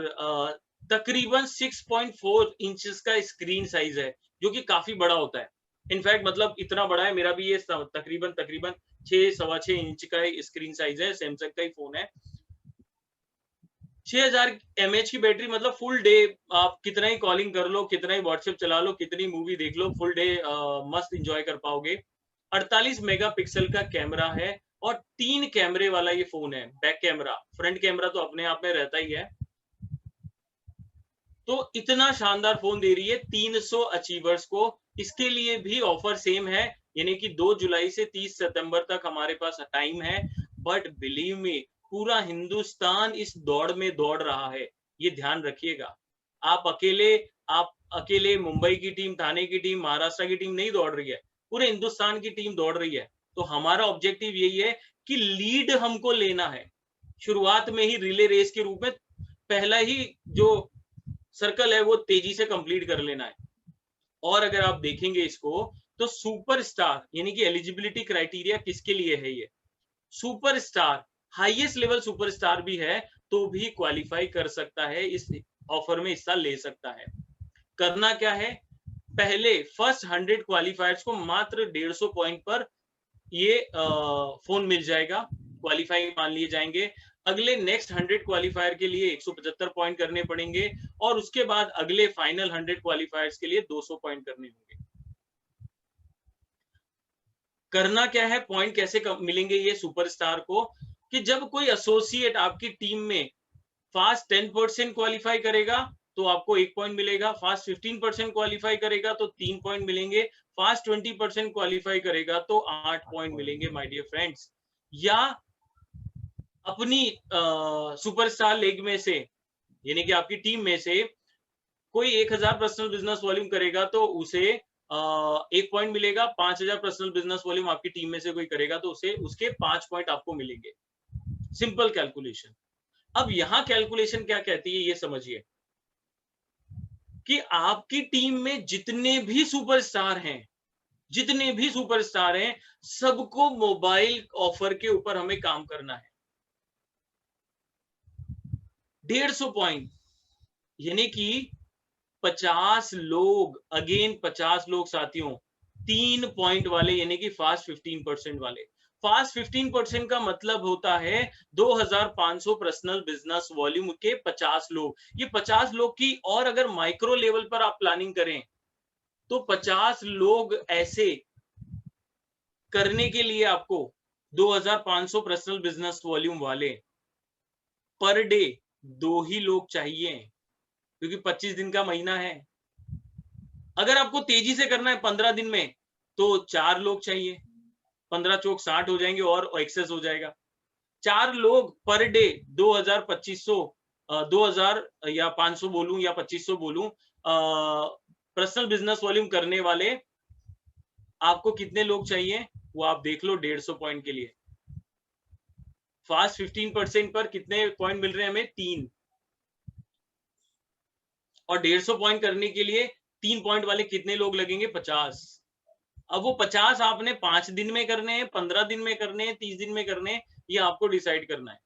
तकरीबन 6.4 इंचेस का स्क्रीन साइज है, जो कि काफी बड़ा होता है। इनफैक्ट मतलब इतना बड़ा है, मेरा भी ये तकरीबन 6-6.25 इंच का स्क्रीन साइज है, सैमसंग का ही फोन है। 6,000 mAh की बैटरी, मतलब फुल डे आप कितना ही कॉलिंग कर लो, कितना ही व्हाट्सएप चला लो, कितनी मूवी देख लो, फुल डे मस्त एंजॉय कर पाओगे। 48 मेगापिक्सल का कैमरा है, और 3 कैमरे वाला ये फोन है। बैक कैमरा, फ्रंट कैमरा तो अपने आप में रहता ही है। तो इतना शानदार फोन दे रही है 300 अचीवर्स को। इसके लिए भी ऑफर सेम है, यानी कि 2 जुलाई से 30 सितंबर तक हमारे पास टाइम है। बट बिलीव मी, पूरा हिंदुस्तान इस दौड़ में दौड़ रहा है, ये ध्यान रखिएगा। आप अकेले मुंबई की टीम, थाने की टीम, महाराष्ट्र की टीम नहीं दौड़ रही है, पूरे हिंदुस्तान की टीम दौड़ रही है। तो हमारा ऑब्जेक्टिव यही है कि लीड हमको लेना है। शुरुआत में ही रिले रेस के रूप में पहला ही जो सर्कल है वो तेजी से कंप्लीट कर लेना है। और अगर आप देखेंगे इसको, तो सुपरस्टार, यानी कि एलिजिबिलिटी क्राइटेरिया किसके लिए है? ये सुपरस्टार, हाईएस्ट लेवल सुपरस्टार भी है तो भी क्वालिफाई कर सकता है, इस ऑफर में हिस्सा ले सकता है। करना क्या है? पहले फर्स्ट 100 क्वालिफायर्स को मात्र 150 पॉइंट पर ये फोन मिल जाएगा, क्वालिफाई मान लिए जाएंगे। अगले नेक्स्ट 100 क्वालिफायर के लिए 175 पॉइंट करने पड़ेंगे, और उसके बाद अगले फाइनल 100 क्वालिफायर्स के लिए 200 पॉइंट करने होंगे। करना क्या है, पॉइंट कैसे मिलेंगे ये सुपरस्टार को, कि जब कोई एसोसिएट आपकी टीम में फास्ट 10% क्वालिफाई करेगा, तो आपको 1 पॉइंट मिलेगा, फास्ट 15% क्वालिफाई करेगा तो 3 पॉइंट मिलेंगे, फास्ट 20% क्वालिफाई करेगा तो 8 पॉइंट मिलेंगे माय डियर फ्रेंड्स। या अपनी सुपरस्टार लीग में से, यानी कि आपकी टीम में से कोई 1000 पर्सनल बिजनेस वॉल्यूम करेगा तो उसे 1 पॉइंट मिलेगा, 5000 पर्सनल बिजनेस वॉल्यूम आपकी टीम में से कोई करेगा तो उसे उसके 5 पॉइंट आपको मिलेंगे। Simple calculation. अब यहां कैलकुलेशन क्या कहती है ये समझिए कि आपकी टीम में जितने भी सुपरस्टार हैं, सबको मोबाइल ऑफर के ऊपर हमें काम करना है। 150 पॉइंट यानी कि 50 लोग, अगेन 50 लोग साथियों, 3 पॉइंट वाले यानी कि फास्ट 15% वाले। फास्ट 15% का मतलब होता है 2500 पर्सनल बिजनेस वॉल्यूम के 50 लोग। ये 50 लोग की, और अगर माइक्रो लेवल पर आप प्लानिंग करें तो 50 लोग ऐसे करने के लिए आपको 2500 पर्सनल बिजनेस वॉल्यूम वाले पर डे 2 ही लोग चाहिए, क्योंकि 25 दिन का महीना है। अगर आपको तेजी से करना है 15 दिन में तो 4 लोग चाहिए, 15 चौक 60 हो जाएंगे और एक्सेस हो जाएगा। 4 लोग पर डे 2000 या 500 बोलूं या 2500 बोलूं पर्सनल बिजनेस वॉल्यूम करने वाले आपको कितने लोग चाहिए वो आप देख लो। 150 पॉइंट के लिए फास्ट 15% पर कितने पॉइंट मिल रहे हैं हमें? 3। और 150 पॉइंट करने के लिए 3 पॉइंट वाले कितने लोग लगेंगे? 50। अब वो 50 आपने 5 दिन में करने हैं, 15 दिन में करने हैं, 30 दिन में करने हैं, ये आपको डिसाइड करना है।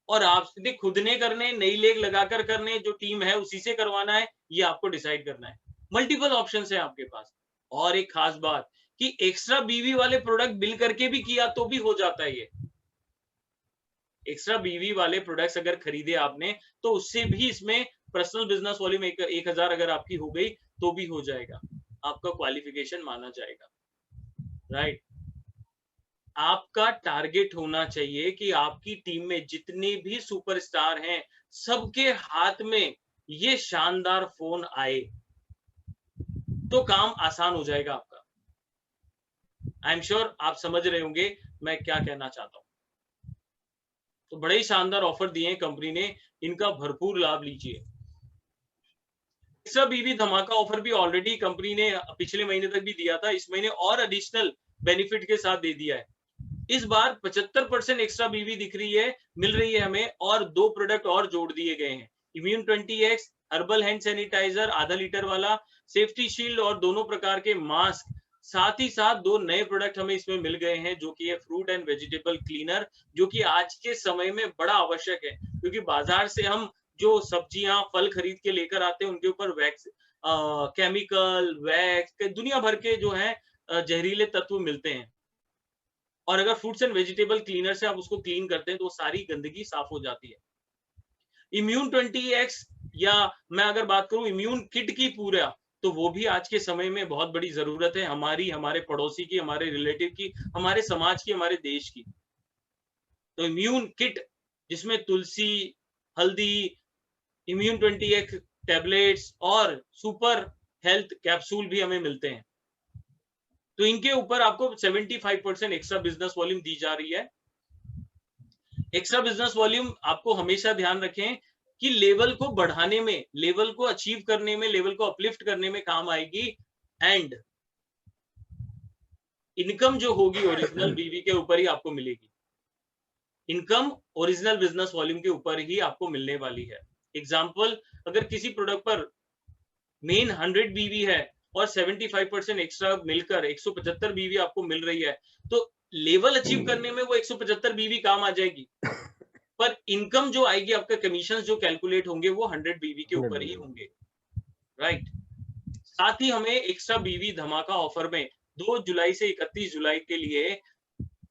और आप सीधे खुद ने करने, नई लेग लगाकर करने, जो टीम है उसी से करवाना है, ये आपको डिसाइड करना है। मल्टीपल ऑप्शंस है आपके पास। और एक खास बात कि एक्स्ट्रा बीवी वाले प्रोडक्ट बिल करके भी किया तो भी हो जाता है। ये एक्स्ट्रा बीवी वाले प्रोडक्ट्स अगर खरीदे आपने तो उससे भी इसमें पर्सनल बिजनेस वॉल्यूम 1000 अगर आपकी हो गई तो भी हो जाएगा, आपका क्वालिफिकेशन माना जाएगा। राइट। आपका टारगेट होना चाहिए कि आपकी टीम में जितने भी सुपरस्टार हैं सबके हाथ में ये शानदार फोन आए तो काम आसान हो जाएगा आपका। आई एम श्योर आप समझ रहे होंगे मैं क्या कहना चाहता हूं। तो बड़े ही शानदार ऑफर दिए हैं कंपनी ने, इनका भरपूर लाभ लीजिए। एक्स्ट्रा बीवी धमाका ऑफर भी ऑलरेडी कंपनी ने पिछले महीने तक भी दिया था, इस महीने और एडिशनल बेनिफिट के साथ दे दिया है। इस बार 75% एक्स्ट्रा बीवी दिख रही है, मिल रही है हमें, और 2 प्रोडक्ट और जोड़ दिए गए हैं। Immune 20x herbal hand sanitizer आधा लीटर वाला, सेफ्टी शील्ड और दोनों प्रकार के मास्क, साथ ही साथ 2 नए प्रोडक्ट हमें इसमें मिल गए हैं जो कि है फ्रूट एंड वेजिटेबल क्लीनर, जो कि आज के समय में बड़ा आवश्यक है, क्योंकि बाजार से हम जो सब्जियां फल खरीद के लेकर आते हैं उनके ऊपर वैक्स, केमिकल, वैक्स, दुनिया भर के जो है जहरीले तत्व मिलते हैं। और अगर फ्रूट्स एंड वेजिटेबल क्लीनर से आप उसको क्लीन करते हैं तो सारी गंदगी साफ हो जाती है। इम्यून 20x, या मैं अगर बात करूं इम्यून किट की पूरा, तो वो भी आज के समय में बहुत बड़ी जरूरत है हमारी, हमारे पड़ोसी की, हमारे रिलेटिव की, हमारे समाज की, हमारे देश की। तो इम्यून किट जिसमें तुलसी, हल्दी, इम्यून 20x टैबलेट्स और सुपर हेल्थ कैप्सूल भी हमें मिलते हैं। तो इनके ऊपर आपको 75% एक्स्ट्रा बिजनेस वॉल्यूम दी जा रही है। एक्स्ट्रा बिजनेस वॉल्यूम आपको हमेशा ध्यान रखें कि लेवल को बढ़ाने में, लेवल को अचीव करने में, लेवल को अपलिफ्ट करने में काम आएगी। एंड इनकम जो होगी ओरिजिनल बीवी के ऊपर ही आपको मिलेगी। इनकम ओरिजिनल बिजनेस वॉल्यूम के ऊपर ही आपको मिलने वाली है। एग्जाम्पल, अगर किसी प्रोडक्ट पर मेन 100 बीवी है और 75% एक्स्ट्रा मिलकर 175 बीवी आपको मिल रही है, तो लेवल अचीव करने में वो 175 बीवी काम आ जाएगी, पर इनकम जो आएगी, आपका कमीशन जो कैलकुलेट होंगे वो 100 बीवी के ऊपर ही होंगे। राइट। साथ ही हमें एक्स्ट्रा बीवी धमाका ऑफर में 2 जुलाई से 31 जुलाई के लिए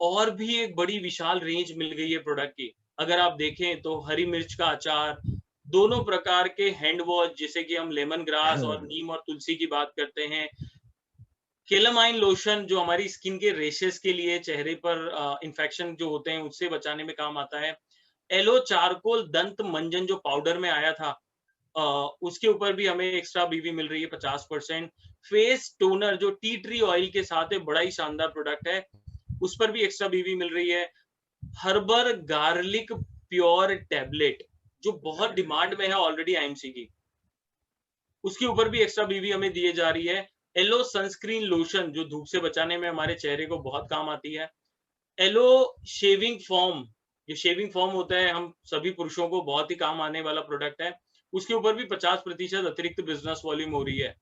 और भी एक बड़ी विशाल रेंज मिल गई है प्रोडक्ट की। अगर आप देखें तो हरी मिर्च का अचार, दोनों प्रकार के हैंड वॉश, जैसे कि हम लेमन ग्रास और नीम और तुलसी की बात करते हैं, केलामाइन लोशन जो हमारी स्किन के रेशेस के लिए, चेहरे पर इन्फेक्शन जो होते हैं उससे बचाने में काम आता है, एलो चारकोल दंत मंजन जो पाउडर में आया था उसके ऊपर भी हमें एक्स्ट्रा बीवी मिल रही है 50%। फेस टोनर जो टी ट्री ऑयल के साथ है, बड़ा ही शानदार प्रोडक्ट है, उस पर भी एक्स्ट्रा बीवी मिल रही है। हर्बर गार्लिक प्योर टैबलेट जो बहुत डिमांड में है ऑलरेडी आईएमसी की, उसके ऊपर भी एक्स्ट्रा बीवी हमें दिए जा रही है। एलो सनस्क्रीन लोशन जो धूप से बचाने में हमारे चेहरे को बहुत काम आती है। एलो शेविंग फॉर्म, ये शेविंग फॉर्म होता है, हम सभी पुरुषों को बहुत ही काम आने वाला प्रोडक्ट है, उसके ऊपर भी 50% अतिरिक्त बिजनेस वॉल्यूम हो रही है।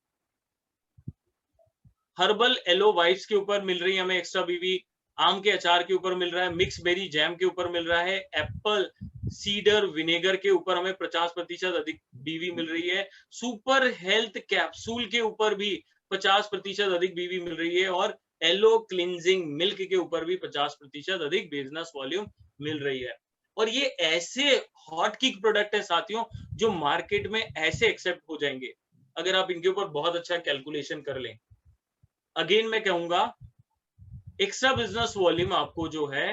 हर्बल एलो वाइप्स के ऊपर मिल रही है हमें एक्स्ट्रा बीवी। आम के अचार के ऊपर मिल रहा है, मिक्स बेरी जैम के ऊपर मिल रहा है, एप्पल सीडर विनेगर के ऊपर हमें 50% अधिक बीवी मिल रही है। सुपर हेल्थ कैप्सूल के ऊपर भी 50% अधिक बीवी मिल रही है, और एलो क्लिनजिंग मिल्क के ऊपर भी 50% अधिक बिजनेस वॉल्यूम मिल रही है। और ये ऐसे हॉट किक प्रोडक्ट है साथियों जो मार्केट में ऐसे एक्सेप्ट हो जाएंगे अगर आप इनके ऊपर बहुत अच्छा कैलकुलेशन कर लें। अगेन मैं कहूंगा एक्स्ट्रा बिजनेस वॉल्यूम आपको जो है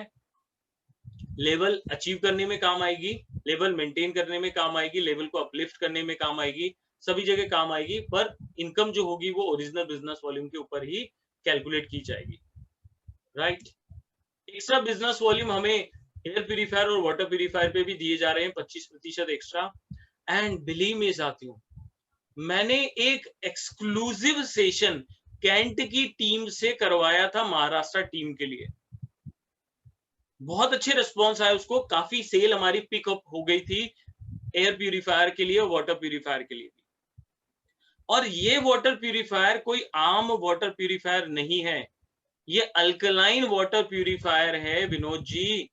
लेवल अचीव करने में काम आएगी, लेवल मेंटेन करने में काम आएगी, लेवल को अपलिफ्ट करने में काम आएगी, सभी जगह काम आएगी, पर इनकम जो होगी वो ओरिजिनल बिजनेस वॉल्यूम के ऊपर ही कैलकुलेट की जाएगी, राइट। एक्स्ट्रा बिजनेस वॉल्यूम हमें एयर प्यूरिफायर और वाटर प्यूरिफायर पे भी दिए जा रहे हैं 25% एक्स्ट्रा। एंड बिलीव मी साथियों, मैंने एक एक्सक्लूसिव सेशन कैंट की टीम से करवाया था महाराष्ट्र टीम के लिए, बहुत अच्छे रिस्पॉन्स आया उसको, काफी सेल हमारी पिकअप हो गई थी एयर प्यूरिफायर के लिए और वाटर प्यूरिफायर के लिए भी। और ये वाटर प्यूरिफायर कोई आम वाटर प्यूरिफायर नहीं है, ये अल्कलाइन वाटर प्यूरिफायर है विनोद जी,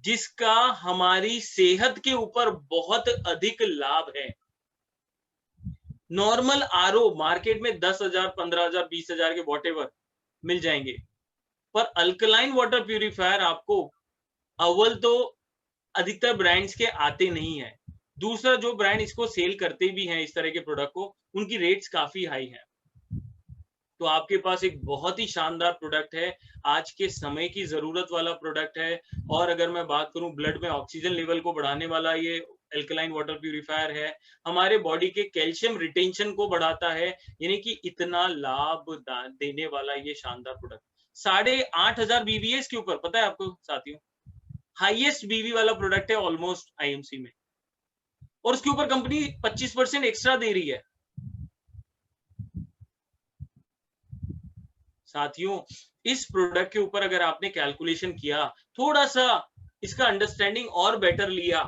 जिसका हमारी सेहत के ऊपर बहुत अधिक लाभ है। नॉर्मल आरओ मार्केट में 10,000, 15,000, 20,000 के वॉटेवर मिल जाएंगे, पर अल्कलाइन वाटर प्यूरिफायर आपको अव्वल तो अधिकतर ब्रांड्स के आते नहीं है, दूसरा जो ब्रांड इसको सेल करते भी हैं इस तरह के प्रोडक्ट को, उनकी रेट्स काफी हाई हैं। तो आपके पास एक बहुत ही शानदार प्रोडक्ट है, आज के समय की जरूरत वाला प्रोडक्ट है। और अगर मैं बात करूं ब्लड में ऑक्सीजन लेवल को बढ़ाने वाला ये एल्कलाइन वाटर प्यूरिफायर है, हमारे बॉडी के कैल्शियम रिटेंशन को बढ़ाता है, यानी कि इतना लाभ देने वाला ये शानदार प्रोडक्ट। 8,500 बीवी है इसके ऊपर, पता है आपको साथियों, हाईएस्ट बीवी वाला प्रोडक्ट है ऑलमोस्ट आईएमसी में, और उसके ऊपर कंपनी 25% एक्स्ट्रा दे रही है। साथियों इस प्रोडक्ट के ऊपर अगर आपने कैलकुलेशन किया, थोड़ा सा इसका अंडरस्टैंडिंग और बेटर लिया,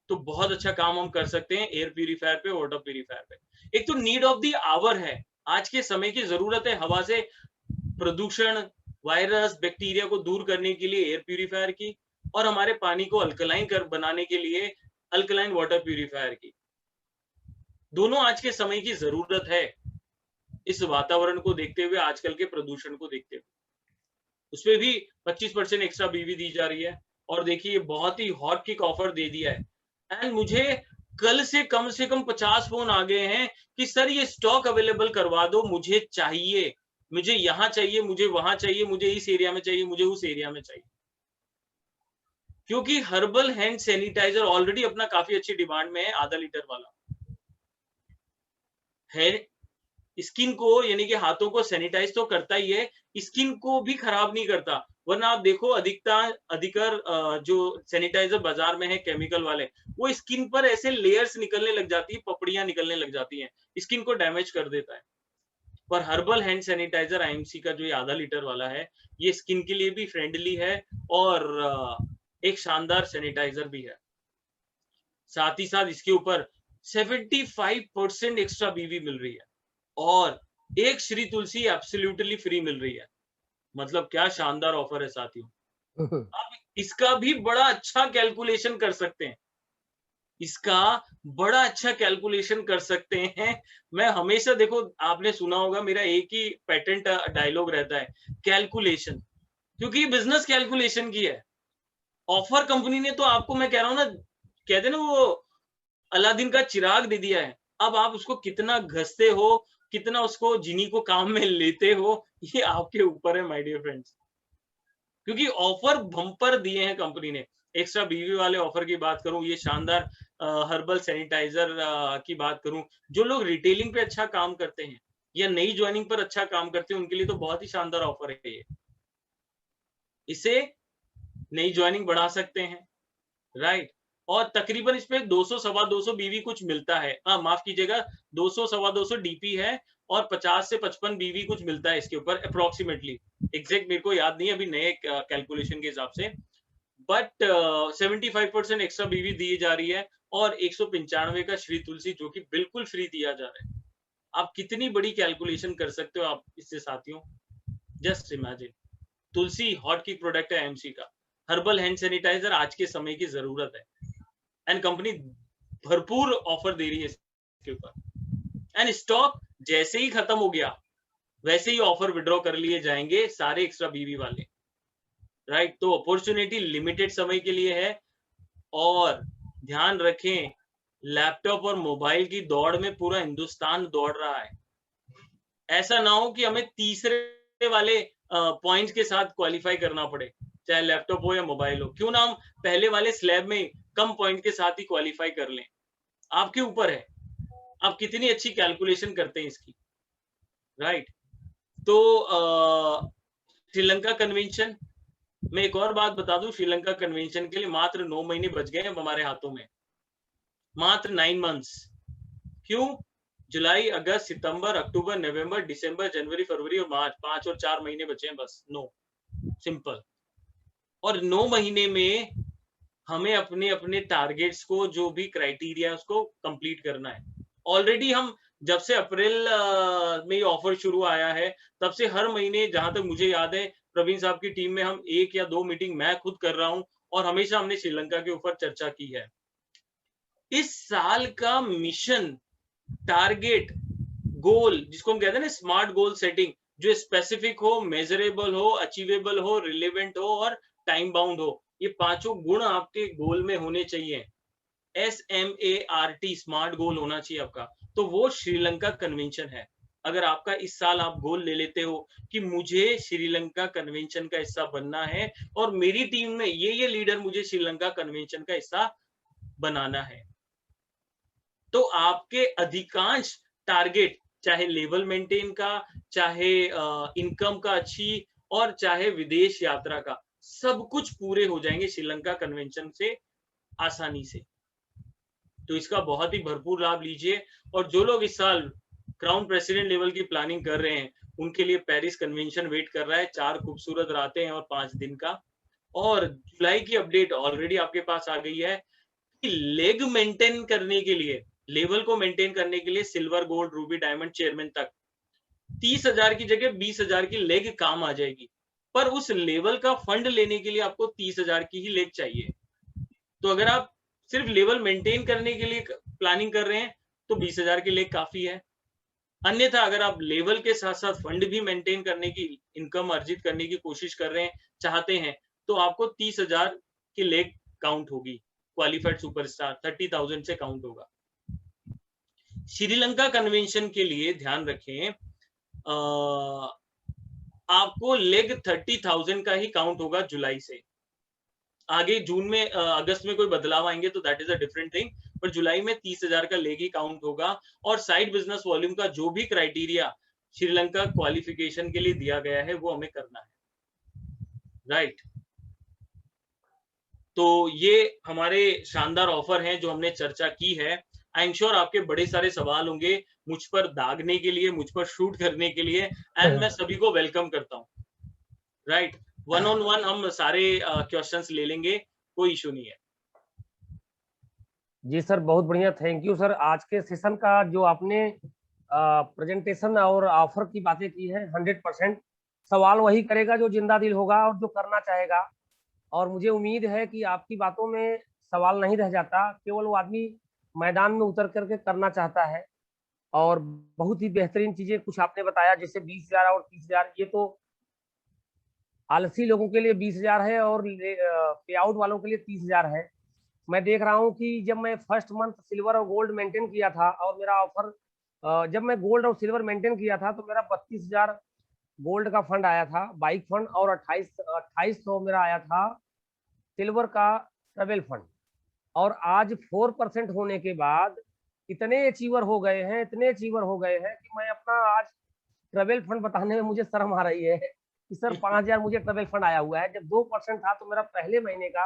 तो बहुत अच्छा काम हम कर सकते हैं एयर प्यूरिफायर पे, वाटर प्यूरिफायर पे। एक तो नीड ऑफ द आवर है, आज के समय की जरूरत है हवा से प्रदूषण, वायरस, बैक्टीरिया को दूर करने के लिए एयर प्यूरिफायर की, और हमारे पानी को अल्कलाइन कर बनाने के लिए अल्कलाइन वाटर प्यूरिफायर की। दोनों आज के समय की जरूरत है, इस वातावरण को देखते हुए, आजकल के प्रदूषण को देखते हुए। उसपे भी 25% एक्स्ट्रा बीवी दी जा रही है। और देखिए बहुत ही हॉट किक ऑफर दे दिया है, एंड मुझे कल से कम 50 फोन आ गए हैं कि सर ये स्टॉक अवेलेबल करवा दो, मुझे चाहिए, मुझे यहाँ चाहिए, मुझे वहां चाहिए, मुझे इस एरिया में चाहिए, मुझे उस एरिया में चाहिए। क्योंकि हर्बल हैंड सैनिटाइजर ऑलरेडी अपना काफी अच्छी डिमांड में है, आधा लीटर वाला है, स्किन को यानी कि हाथों को सैनिटाइज तो करता ही है, स्किन को भी खराब नहीं करता। वरना आप देखो अधिकतर जो सैनिटाइजर बाजार में है केमिकल वाले, वो स्किन पर ऐसे लेयर्स निकलने लग जाती है, पपड़ियां निकलने लग जाती हैं, स्किन को डैमेज कर देता है। पर हर्बल हैंड सैनिटाइजर आईएमसी का जो ये आधा लीटर वाला है, ये स्किन के लिए भी फ्रेंडली है और एक शानदार सैनिटाइजर भी है। साथ ही साथ इसके ऊपर 75% एक्स्ट्रा बीवी मिल रही है, और एक श्री तुलसी एब्सोल्युटली फ्री मिल रही है। मतलब क्या शानदार ऑफर है साथियों। आप इसका भी बड़ा अच्छा कैलकुलेशन कर सकते हैं, इसका बड़ा अच्छा कैलकुलेशन कर सकते हैं। मैं हमेशा, देखो आपने सुना होगा मेरा एक ही पेटेंट डायलॉग रहता है, कैलकुलेशन, क्योंकि बिजनेस कैलकुलेशन की है। ऑफर कंपनी ने तो आपको, मैं कह रहा हूं ना, कहते ना वो अलादीन का चिराग दे दिया है, अब आप उसको कितना घसते हो, कितना उसको जिनी को काम में लेते हो, ये आपके ऊपर है माय डियर फ्रेंड्स। क्योंकि ऑफर बम्पर दिए हैं कंपनी ने, एक्स्ट्रा बीवी वाले ऑफर की बात करूं, ये शानदार हर्बल सैनिटाइजर की बात करूं, जो लोग रिटेलिंग पे अच्छा काम करते हैं या नई ज्वाइनिंग पर अच्छा काम करते हैं, उनके लिए तो बहुत ही शानदार ऑफर है ये। इसे नई ज्वाइनिंग बढ़ा सकते हैं, राइट। और तकरीबन इसमें 200 सवा 200 बीवी कुछ मिलता है, माफ कीजिएगा, 200 सवा 200 डीपी है और 50 से 55 बीवी कुछ मिलता है इसके ऊपर अप्रोक्सीमेटली। एग्जैक्ट मेरे को याद नहीं है अभी नए कैलकुलेशन के हिसाब से, बट 75% एक्स्ट्रा बीवी दी जा रही है और 195 का श्री तुलसी जो कि बिल्कुल फ्री दिया जा रहा है। आप कितनी बड़ी कैलकुलेशन कर सकते हो आप इससे साथियों, जस्ट इमेजिन। तुलसी हॉट की प्रोडक्ट है एमसी का, हर्बल हैंड सैनिटाइजर आज के समय की जरूरत है एंड कंपनी भरपूर ऑफर दे रही है इसके ऊपर। एंड स्टॉक जैसे ही खत्म हो गया वैसे ही ऑफर विड्रॉ कर लिए जाएंगे सारे एक्स्ट्रा बीवी वाले, राइट। तो अपॉर्चुनिटी लिमिटेड समय के लिए है और ध्यान रखें, लैपटॉप और मोबाइल की दौड़ में पूरा हिंदुस्तान दौड़ रहा है। ऐसा ना हो कि हमें तीसरे वाले पॉइंट्स के साथ क्वालिफाई करना पड़े, चाहे लैपटॉप हो या मोबाइल हो। क्यों ना हम पहले वाले स्लैब में कम पॉइंट के साथ ही क्वालिफाई कर लें, आपके ऊपर है आप कितनी अच्छी कैलकुलेशन करते हैं इसकी, राइट। तो श्रीलंका कन्वेंशन में एक और बात बता दूं, श्रीलंका कन्वेंशन के लिए मात्र 9 महीने बच गए हैं हमारे हाथों में, मात्र 9 मंथ्स। क्यों? जुलाई, अगस्त, सितंबर, अक्टूबर, नवंबर, दिसंबर, जनवरी, फरवरी और मार्च, 5 और 4 महीने बचे हैं बस, 9, सिंपल। और 9 महीने में हमें अपने अपने टारगेट्स को, जो भी क्राइटेरिया उसको कंप्लीट करना है। ऑलरेडी हम जब से अप्रैल में ऑफर शुरू आया है तब से हर महीने, जहां तक मुझे याद है, प्रवीण साहब की टीम में हम 1 या 2 मीटिंग मैं खुद कर रहा हूं और हमेशा हमने श्रीलंका के ऊपर चर्चा की है। इस साल का मिशन, टारगेट, गोल, जिसको हम कहते हैं ना स्मार्ट गोल सेटिंग, जो स्पेसिफिक हो, मेजरेबल हो, अचीवेबल हो, रिलेवेंट हो और टाइम बाउंड हो, ये पांचों गुण आपके गोल में होने चाहिए। SMART, स्मार्ट गोल होना चाहिए आपका। तो वो श्रीलंका कन्वेंशन है। अगर आपका इस साल आप गोल ले लेते हो कि मुझे श्रीलंका कन्वेंशन का हिस्सा बनना है और मेरी टीम में ये लीडर मुझे श्रीलंका कन्वेंशन का हिस्सा बनाना है, तो आपके अधिकांश टारगेट, चाहे लेवल मेंटेन का, चाहे इनकम का अच्छी, और चाहे विदेश यात्रा का, सब कुछ पूरे हो जाएंगे श्रीलंका कन्वेंशन से आसानी से। तो इसका बहुत ही भरपूर लाभ लीजिए। और जो लोग इस साल क्राउन प्रेसिडेंट लेवल की प्लानिंग कर रहे हैं, उनके लिए पेरिस कन्वेंशन वेट कर रहा है, 4 खूबसूरत रातें हैं और 5 दिन का। और जुलाई की अपडेट ऑलरेडी आपके पास आ गई है कि लेग मेंटेन करने के लिए, लेवल को मेंटेन करने के लिए, silver, gold, Ruby, diamond, chairman तक 30,000 की जगह 20,000 की लेग काम आ जाएगी। पर उस लेवल का फंड लेने के लिए आपको 30,000 की ही लेग चाहिए। तो अगर आप सिर्फ लेवल मेंटेन करने के लिए प्लानिंग कर रहे हैं तो 20,000 की लेग काफी है। अन्यथा अगर आप लेवल के साथ साथ फंड भी मेंटेन करने की, इनकम अर्जित करने की कोशिश कर रहे हैं, चाहते हैं, तो आपको 30,000 की लेग काउंट होगी। क्वालिफाइड सुपरस्टार 30,000 से काउंट होगा। श्रीलंका कन्वेंशन के लिए ध्यान रखें, आपको लेग 30,000 का ही काउंट होगा जुलाई से। आगे जून में, अगस्त में कोई बदलाव आएंगे तो that is a different thing, पर जुलाई में 30,000 का लेग ही काउंट होगा। और साइड बिजनेस वॉल्यूम का जो भी क्राइटेरिया श्रीलंका क्वालिफिकेशन के लिए दिया गया है वो हमें करना है, राइट। तो ये हमारे शानदार ऑफर हैं जो हमने चर्चा की है। आई एम श्योर आपके बड़े सारे सवाल होंगे मुझ पर दागने के लिए, मुझ पर शूट करने के लिए, एंड मैं सभी को वेलकम करता हूँ, राइट। 1-on-1 हम सारे क्वेश्चंस ले लेंगे, कोई इशू नहीं है। जी सर, बहुत बढ़िया, थैंक यू सर। आज के सेशन का जो आपने प्रेजेंटेशन और ऑफर की बातें की है, 100% सवाल वही करेगा जो जिंदा दिल होगा और जो करना चाहेगा। और मुझे उम्मीद है कि आपकी बातों में सवाल नहीं रह जाता, केवल वो आदमी मैदान में उतर करके करना चाहता है। और बहुत ही बेहतरीन चीजें कुछ आपने बताया, जैसे 20,000 और 30,000, ये तो आलसी लोगों के लिए 20,000 है और पे आउट वालों के लिए 30,000 है। मैं देख रहा हूँ कि जब मैं फर्स्ट मंथ सिल्वर और गोल्ड मेंटेन किया था और मेरा ऑफर, जब मैं गोल्ड और सिल्वर मेंटेन किया था तो मेरा 32,000 गोल्ड का फंड आया था, बाइक फंड, और 2800 मेरा आया था सिल्वर का ट्रेवल फंड, और आज 4% होने के बाद इतने अचीवर हो गए हैं, इतने अचीवर हो गए हैं कि मैं अपना आज ट्रेवल फंड बताने में मुझे शर्म आ रही है कि सर 5000 मुझे ट्रेवल फंड आया हुआ है। जब 2% था तो मेरा पहले महीने का,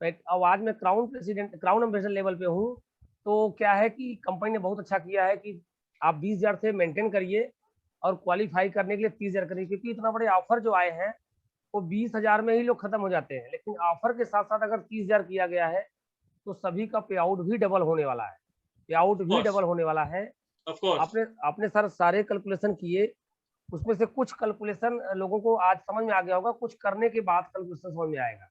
अब आज मैं क्राउन एम्बेसडर लेवल पे हूँ। तो क्या है कि कंपनी ने बहुत अच्छा किया है कि आप 20,000 से मेंटेन करिए और क्वालिफाई करने के लिए 30,000 करिए, क्योंकि इतना बड़े ऑफर जो आए हैं वो 20,000 में ही लोग खत्म हो जाते हैं, लेकिन ऑफर के साथ साथ अगर 30,000 किया गया है तो सभी का पे आउट भी डबल होने वाला है, पे आउट भी डबल होने वाला है। ऑफ कोर्स आपने सर सारे कैलकुलेशन किए, उसमें से कुछ कैलकुलेशन लोगों को आज समझ में आ गया होगा, कुछ करने के बाद कैलकुलेशन समझ में आएगा।